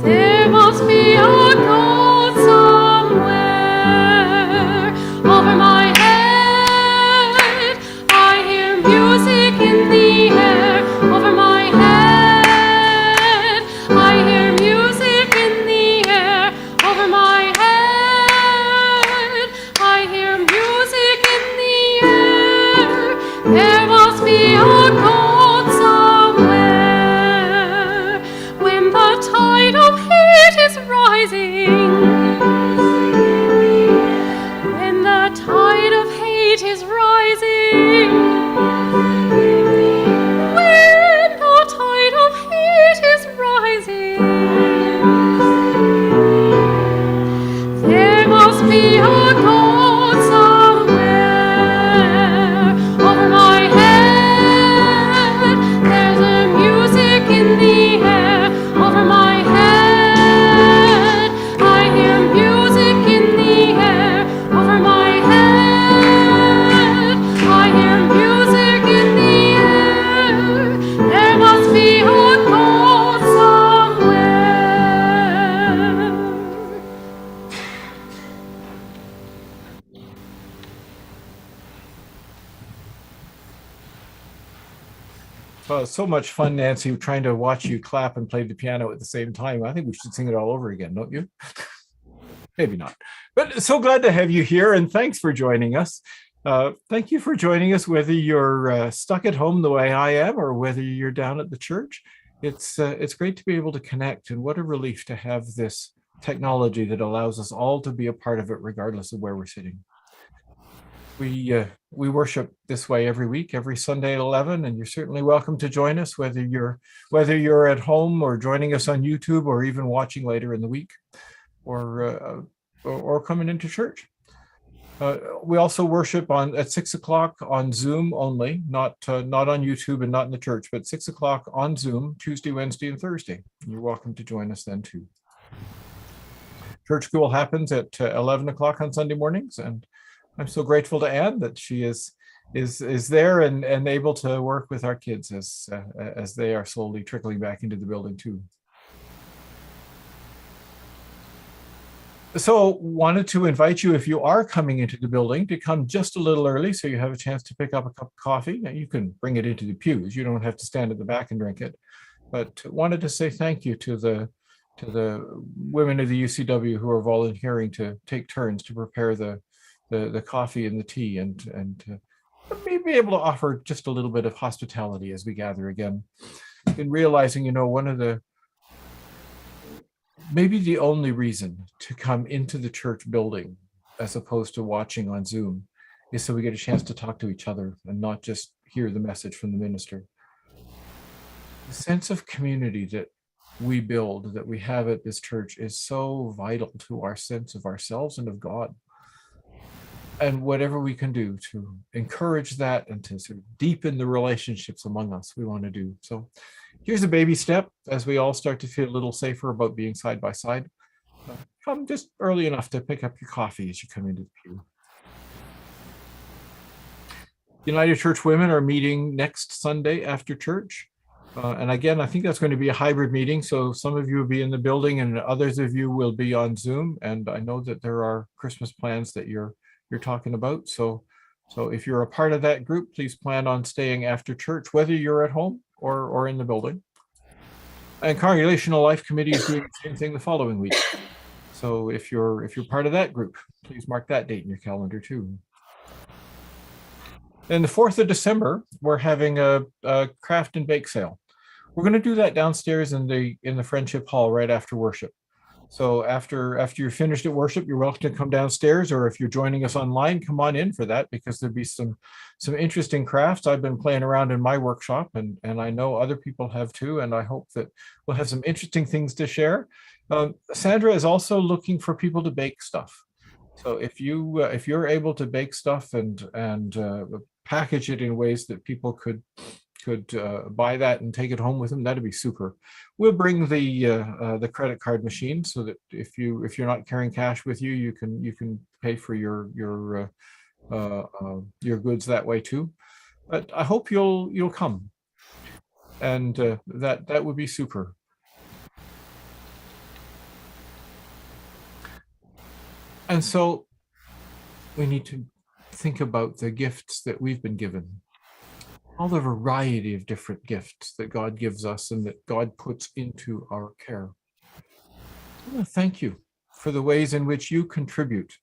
There must be a God somewhere over my head. I hear music in the air over my head. I hear music in the air over my head. I hear music in the air. There must be a God somewhere when the tide of hate is rising. When the tide of hate is rising. When the tide of hate is rising. There must be a God somewhere over my head. There's a music in the air over my head. I hear music in the air over my head. I hear music in the air. There must be a God somewhere. So much fun, Nancy, trying to watch you clap and play the piano at the same time. I think we should sing it all over again, don't you? Maybe not. But so glad to have you here, and thanks for joining us. Thank you for joining us, whether you're stuck at home the way I am or whether you're down at the church. It's great to be able to connect, and what a relief to have this technology that allows us all to be a part of it, regardless of where we're sitting. We worship this way every week, every Sunday at 11, and you're certainly welcome to join us, whether you're at home or joining us on YouTube or even watching later in the week, or coming into church. We also worship at 6 o'clock on Zoom only, not on YouTube and not in the church, but 6 o'clock on Zoom, Tuesday, Wednesday, and Thursday. You're welcome to join us then too. Church school happens at 11 o'clock on Sunday mornings, and I'm so grateful to Anne that she is there and able to work with our kids as they are slowly trickling back into the building too. So wanted to invite you, if you are coming into the building, to come just a little early so you have a chance to pick up a cup of coffee. Now, you can bring it into the pews. You don't have to stand at the back and drink it. But wanted to say thank you to the women of the UCW who are volunteering to take turns to prepare the coffee and the tea, and be able to offer just a little bit of hospitality as we gather again. In realizing, one of maybe the only reason to come into the church building as opposed to watching on Zoom is so we get a chance to talk to each other and not just hear the message from the minister. The sense of community that we build, that we have at this church, is so vital to our sense of ourselves and of God. And whatever we can do to encourage that and to sort of deepen the relationships among us, we want to do. So here's a baby step as we all start to feel a little safer about being side by side. Come just early enough to pick up your coffee as you come into the pew. United Church Women are meeting next Sunday after church. And again, I think that's going to be a hybrid meeting. So some of you will be in the building and others of you will be on Zoom. And I know that there are Christmas plans that you're talking about. So if you're a part of that group, please plan on staying after church, whether you're at home or in the building. And Congregational Life Committee is doing the same thing the following week. So if you're part of that group, please mark that date in your calendar too. And the 4th of December, we're having a craft and bake sale. We're going to do that downstairs in the Friendship Hall right after worship. So after you're finished at worship, you're welcome to come downstairs, or if you're joining us online, come on in for that, because there'll be some interesting crafts. I've been playing around in my workshop, and I know other people have too, and I hope that we'll have some interesting things to share. Sandra is also looking for people to bake stuff. So if you're able to bake stuff and package it in ways that people could buy that and take it home with them, that'd be super. We'll bring the credit card machine so that if you're not carrying cash with you, you can pay for your goods that way too. But I hope you'll come, and that would be super. And so we need to think about the gifts that we've been given, all the variety of different gifts that God gives us and that God puts into our care. I want to thank you for the ways in which you contribute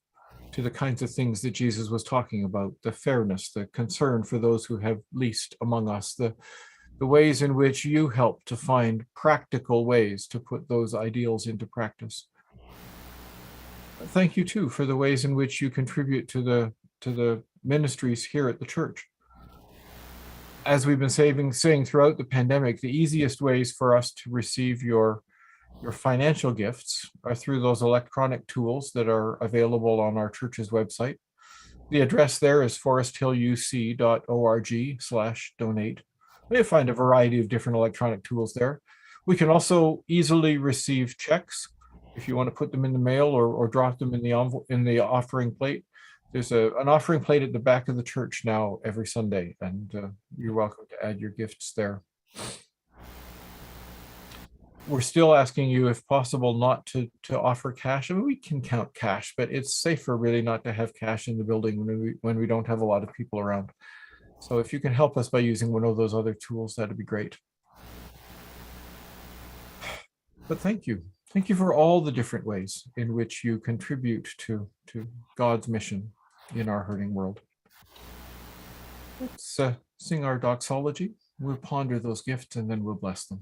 to the kinds of things that Jesus was talking about, the fairness, the concern for those who have least among us, the ways in which you help to find practical ways to put those ideals into practice. Thank you too for the ways in which you contribute to the ministries here at the church. As we've been saying throughout the pandemic, the easiest ways for us to receive your financial gifts are through those electronic tools that are available on our church's website. The address there is foresthilluc.org/donate. You'll find a variety of different electronic tools there. We can also easily receive checks if you want to put them in the mail or drop them in the offering plate. There's an offering plate at the back of the church now every Sunday, and you're welcome to add your gifts there. We're still asking you, if possible, not to offer cash. I mean, we can count cash, but it's safer really not to have cash in the building when we don't have a lot of people around. So if you can help us by using one of those other tools, that'd be great. But thank you. Thank you for all the different ways in which you contribute to God's mission in our hurting world. Let's sing our doxology. We'll ponder those gifts and then we'll bless them.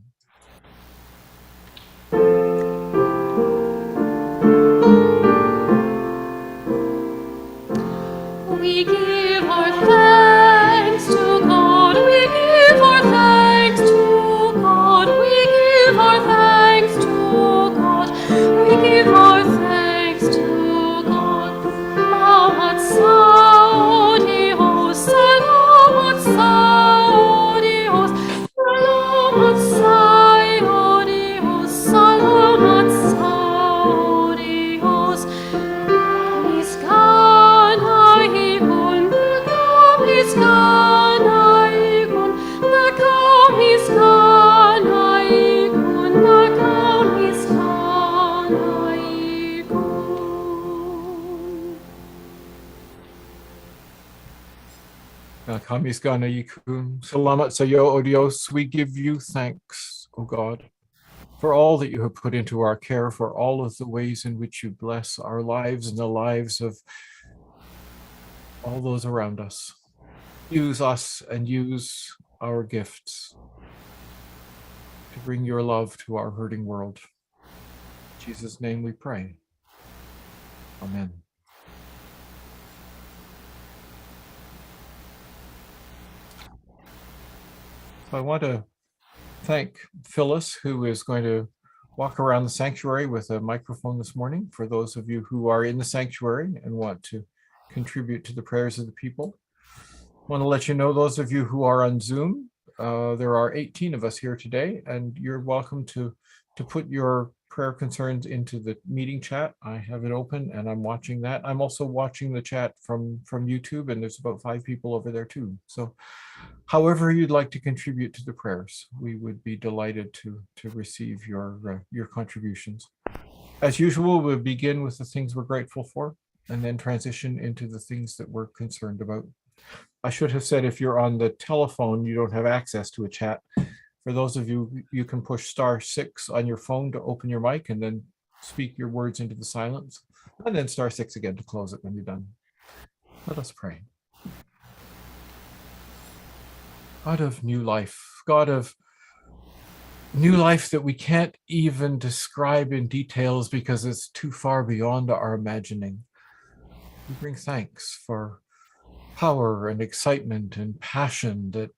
We give our thanks to God. We give our thanks to God. We give our thanks to God. We give our thanks to God. Salamat Saudiyos, Salamat Saudiyos, Salamat Saudiyos, Salamat Saudiyos. Salamat sa'yo, O Dios. We give you thanks, O God, for all that you have put into our care, for all of the ways in which you bless our lives and the lives of all those around us. Use us and use our gifts to bring your love to our hurting world. In Jesus' name we pray. Amen. So I want to thank Phyllis, who is going to walk around the sanctuary with a microphone this morning for those of you who are in the sanctuary and want to contribute to the prayers of the people. I want to let you know, those of you who are on Zoom, there are 18 of us here today, and you're welcome to put your prayer concerns into the meeting chat. I have it open and I'm watching that. I'm also watching the chat from YouTube, and there's about 5 people over there too. So however you'd like to contribute to the prayers, we would be delighted to receive your contributions. As usual, we'll begin with the things we're grateful for and then transition into the things that we're concerned about. I should have said, if you're on the telephone, you don't have access to a chat. For those of you, you can push *6 on your phone to open your mic and then speak your words into the silence, and then *6 again to close it when you're done. Let us pray. God of new life, God of new life that we can't even describe in details because it's too far beyond our imagining, we bring thanks for power and excitement and passion that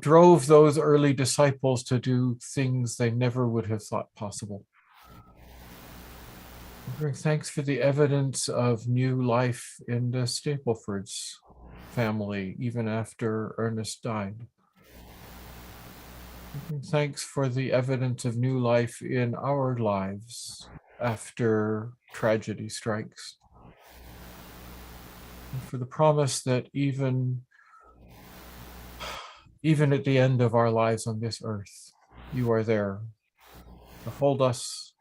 drove those early disciples to do things they never would have thought possible. Bring thanks for the evidence of new life in the Staplefords family, even after Ernest died. Bring thanks for the evidence of new life in our lives after tragedy strikes. And for the promise that even at the end of our lives on this earth, you are there to hold us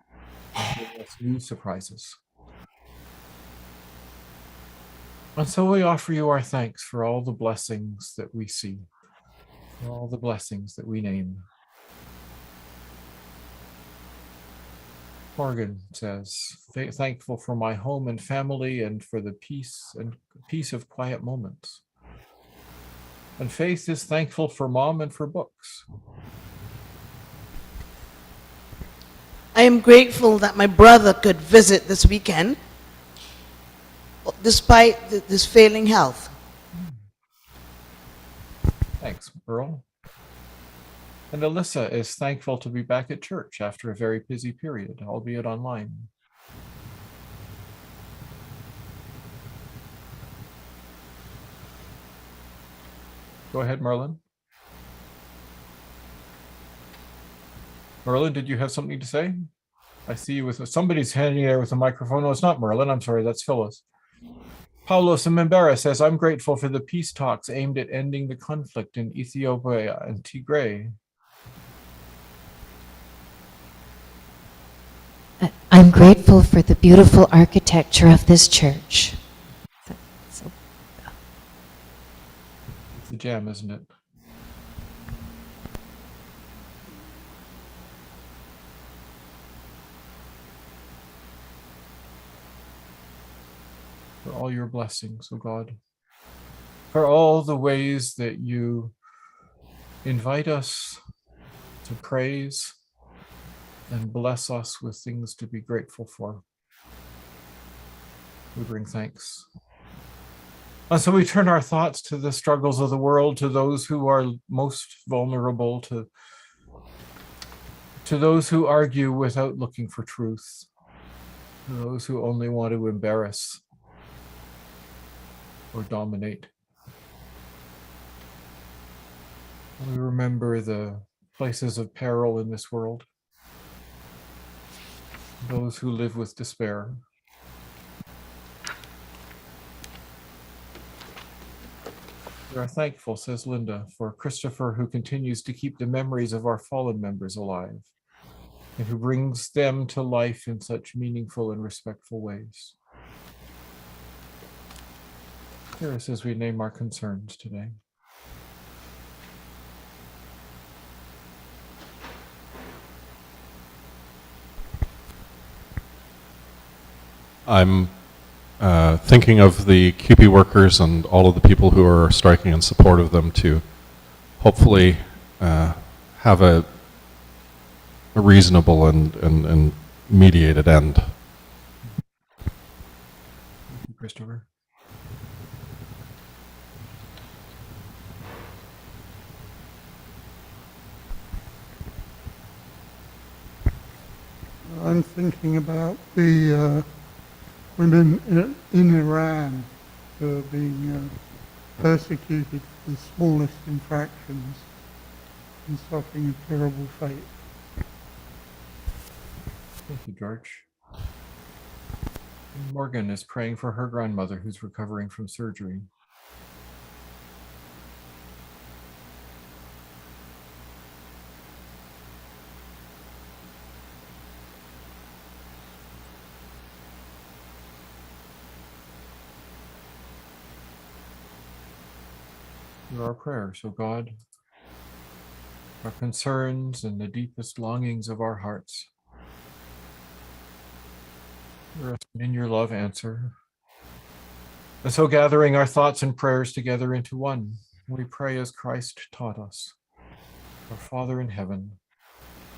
and give us new surprises. And so we offer you our thanks for all the blessings that we see, for all the blessings that we name. Morgan says, thankful for my home and family and for the peace of quiet moments. And Faith is thankful for Mom and for books. I am grateful that my brother could visit this weekend despite this failing health. Thanks, Earl. And Alyssa is thankful to be back at church after a very busy period, albeit online. Go ahead, Merlin. Merlin, did you have something to say? I see you with somebody's handing there with a microphone. No, it's not Merlin. I'm sorry, that's Phyllis. Paulos Mbera says, I'm grateful for the peace talks aimed at ending the conflict in Ethiopia and Tigray. I'm grateful for the beautiful architecture of this church. So, It's a gem, isn't it? For all your blessings, oh God. For all the ways that you invite us to praise and bless us with things to be grateful for. We bring thanks. And so we turn our thoughts to the struggles of the world, to those who are most vulnerable, to those who argue without looking for truth, to those who only want to embarrass or dominate. We remember the places of peril in this world, those who live with despair. We are thankful, says Linda, for Christopher, who continues to keep the memories of our fallen members alive and who brings them to life in such meaningful and respectful ways. Here as we name our concerns today. I'm thinking of the QP workers and all of the people who are striking in support of them to hopefully have a reasonable and mediated end. Thank you, Christopher. I'm thinking about the women in Iran who are being persecuted for the smallest infractions and suffering a terrible fate. Thank you, George. Morgan is praying for her grandmother who's recovering from surgery. Through our prayers, O God, our concerns and the deepest longings of our hearts. In your love, answer. And so gathering our thoughts and prayers together into one, we pray as Christ taught us. Our Father in heaven,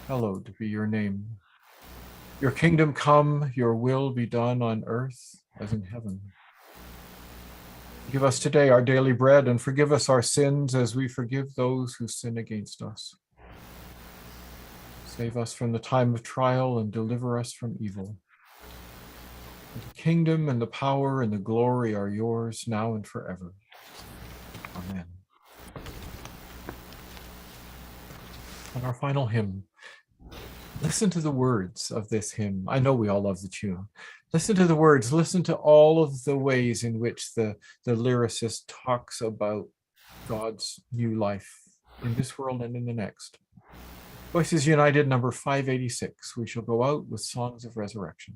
hallowed be your name. Your kingdom come, your will be done on earth as in heaven. Give us today our daily bread and forgive us our sins as we forgive those who sin against us. Save us from the time of trial and deliver us from evil. The kingdom and the power and the glory are yours now and forever. Amen. And our final hymn. Listen to the words of this hymn. I know we all love the tune. Listen to the words. Listen to all of the ways in which the lyricist talks about God's new life in this world and in the next. Voices United, number 586. We shall go out with songs of resurrection.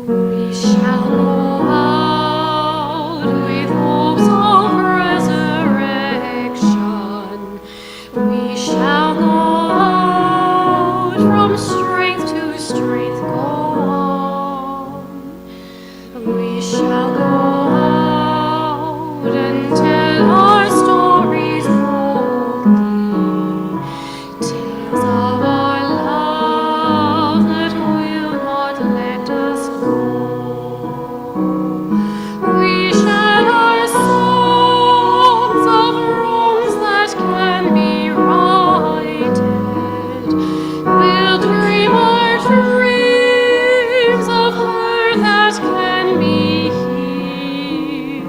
We shall go out with hopes of resurrection. We shall go out from strength to strength, go on. We shall go out and tell our stories boldly, tales of our love that will not let us go. We shall our songs of wrongs that can be righted. We'll dream our dreams of her that can be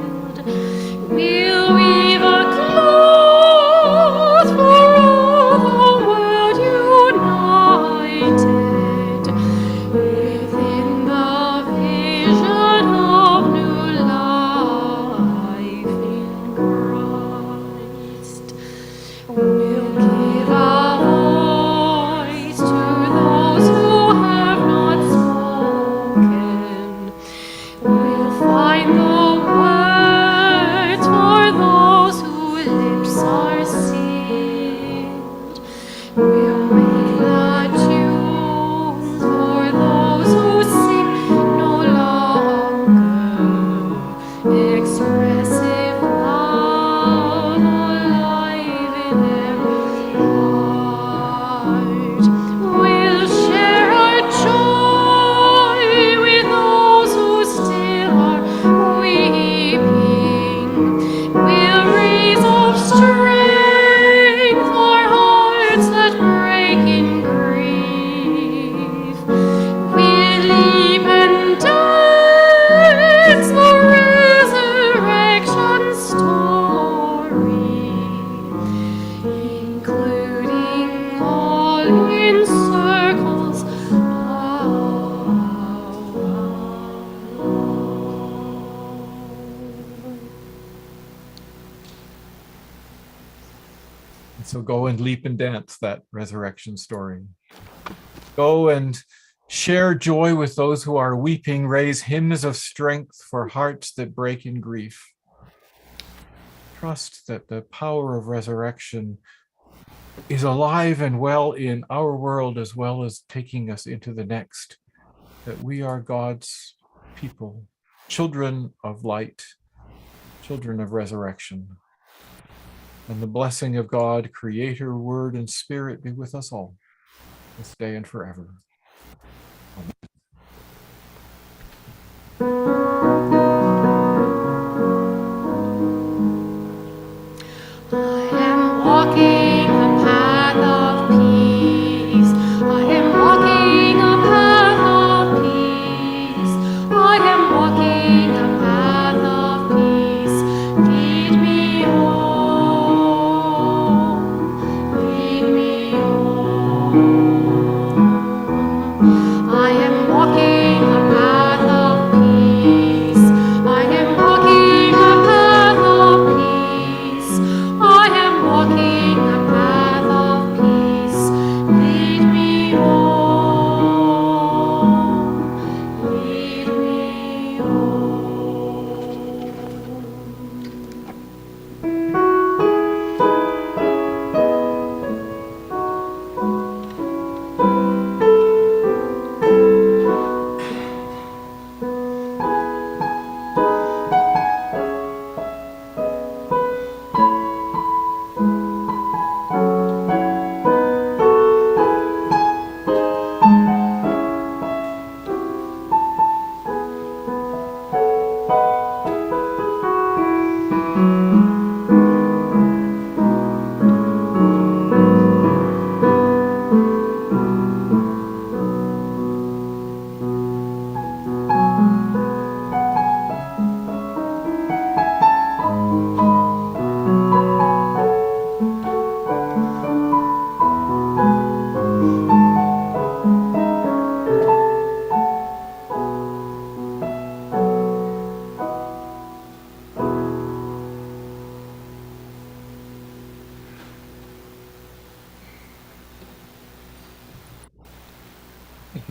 healed. We'll weave a cloth for all the world united within the vision of new life in Christ. We'll give a voice to those who have not spoken. We'll find the words for those whose lips are sealed. We'll make the tunes for those who sing no longer. Expressive love alive in every heart. We'll share our joy with those who still are weeping. We'll raise up strength for hearts that break in grief. We'll leap and dance the resurrection story, including all in circles And so go and leap and dance that resurrection story. Go and share joy with those who are weeping. Raise hymns of strength for hearts that break in grief. Trust that the power of resurrection is alive and well in our world as well as taking us into the next. That we are God's people, children of light, children of resurrection. And the blessing of God, Creator, Word, and Spirit be with us all, this day and forever. I am walking a path of peace. I am walking a path of peace. I am walking a path of peace. Lead me home. Lead me home.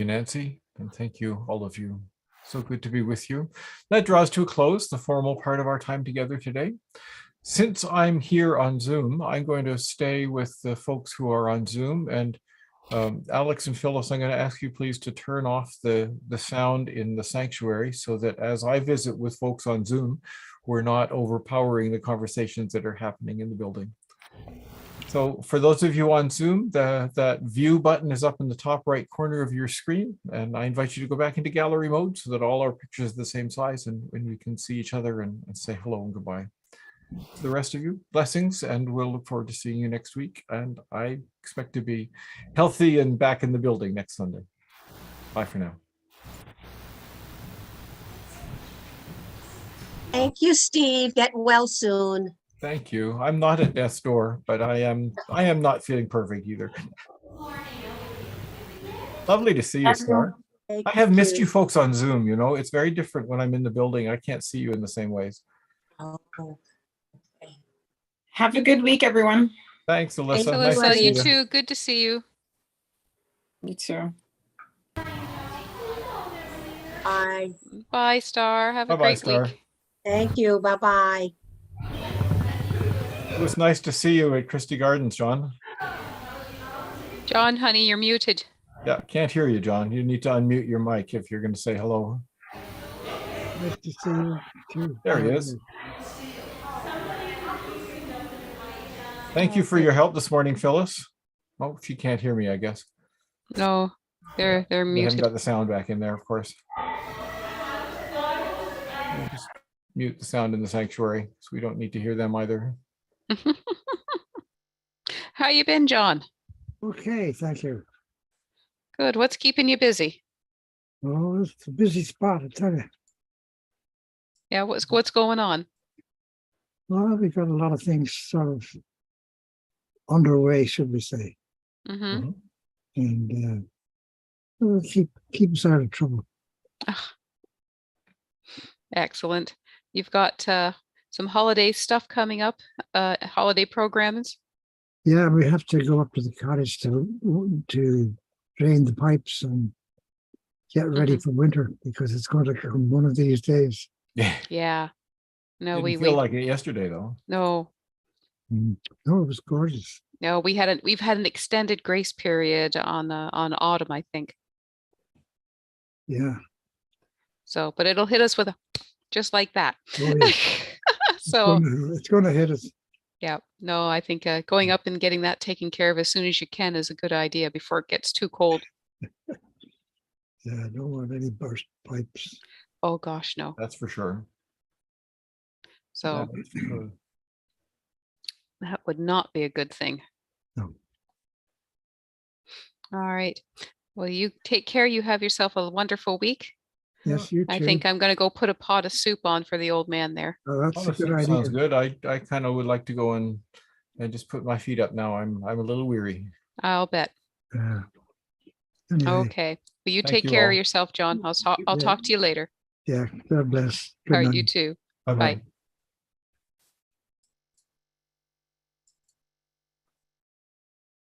you, Nancy, and thank you, all of you. So good to be with you. That draws to a close the formal part of our time together today. Since I'm here on Zoom, I'm going to stay with the folks who are on Zoom. And Alex and Phyllis, I'm going to ask you please to turn off the sound in the sanctuary so that as I visit with folks on Zoom, we're not overpowering the conversations that are happening in the building. So for those of you on Zoom, that view button is up in the top right corner of your screen. And I invite you to go back into gallery mode so that all our pictures are the same size and we can see each other and say hello and goodbye. To the rest of you, blessings, and we'll look forward to seeing you next week. And I expect to be healthy and back in the building next Sunday. Bye for now. Thank you, Steve. Get well soon. Thank you. I'm not at death's door, but I am not feeling perfect either. Lovely to see you, Star. Thank I have missed you. you folks on Zoom, you know, it's very different when I'm in the building. I can't see you in the same ways. Oh, Have a good week, everyone. Thanks, Alyssa. Thanks, Nice to Alyssa, see you you. too. Good to see you. You too. bye. Bye, Star. Have a Bye-bye, great Star. week. Thank you. Bye-bye. It was nice to see you at Christie Gardens, John. John, honey, you're muted. Yeah, can't hear you, John. You need to unmute your mic if you're going to say hello. Nice to see you too. There he is. Thank you for your help this morning, Phyllis. Oh, she can't hear me, I guess. No, they're They haven't muted. got the sound back in there, of course. We'll just mute the sound in the sanctuary, so we don't need to hear them either. How you been, John? Okay, thank you. Good. What's keeping you busy? Well, it's a busy spot, I tell you. Yeah, what's going on? Well, we've got a lot of things sort of underway, should we say, Mm-hmm. and it'll keep us out of trouble. Excellent. You've got some holiday stuff coming up, holiday programs. Yeah, we have to go up to the cottage to drain the pipes and get ready for winter because it's going to come one of these days. Yeah. Yeah. No, Didn't we feel like it yesterday, though. no, No, it was gorgeous. no, we've had an extended grace period on autumn, I think. Yeah. So, but it'll hit us with just like that. Oh, yeah. So, It's going to hit us. yeah, no, I think going up and getting that taken care of as soon as you can is a good idea before it gets too cold. Yeah, I don't want any burst pipes. Oh gosh, no. That's for sure. So That's for sure. that would not be a good thing. No. All right. Well, you take care. You have yourself a wonderful week. Yes, you too. I think I'm going to go put a pot of soup on for the old man there. Oh, that's Oh, a that good idea. sounds good. I kind of would like to go and just put my feet up now. I'm a little weary. I'll bet. Anyway, Okay. Well, you Thank take you care of all. yourself, John. I'll Yeah. talk to you later. yeah, God bless. Good All right, night. you too. Bye-bye. Bye.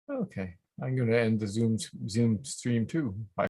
Okay, I'm going to end the Zoom stream too. Bye.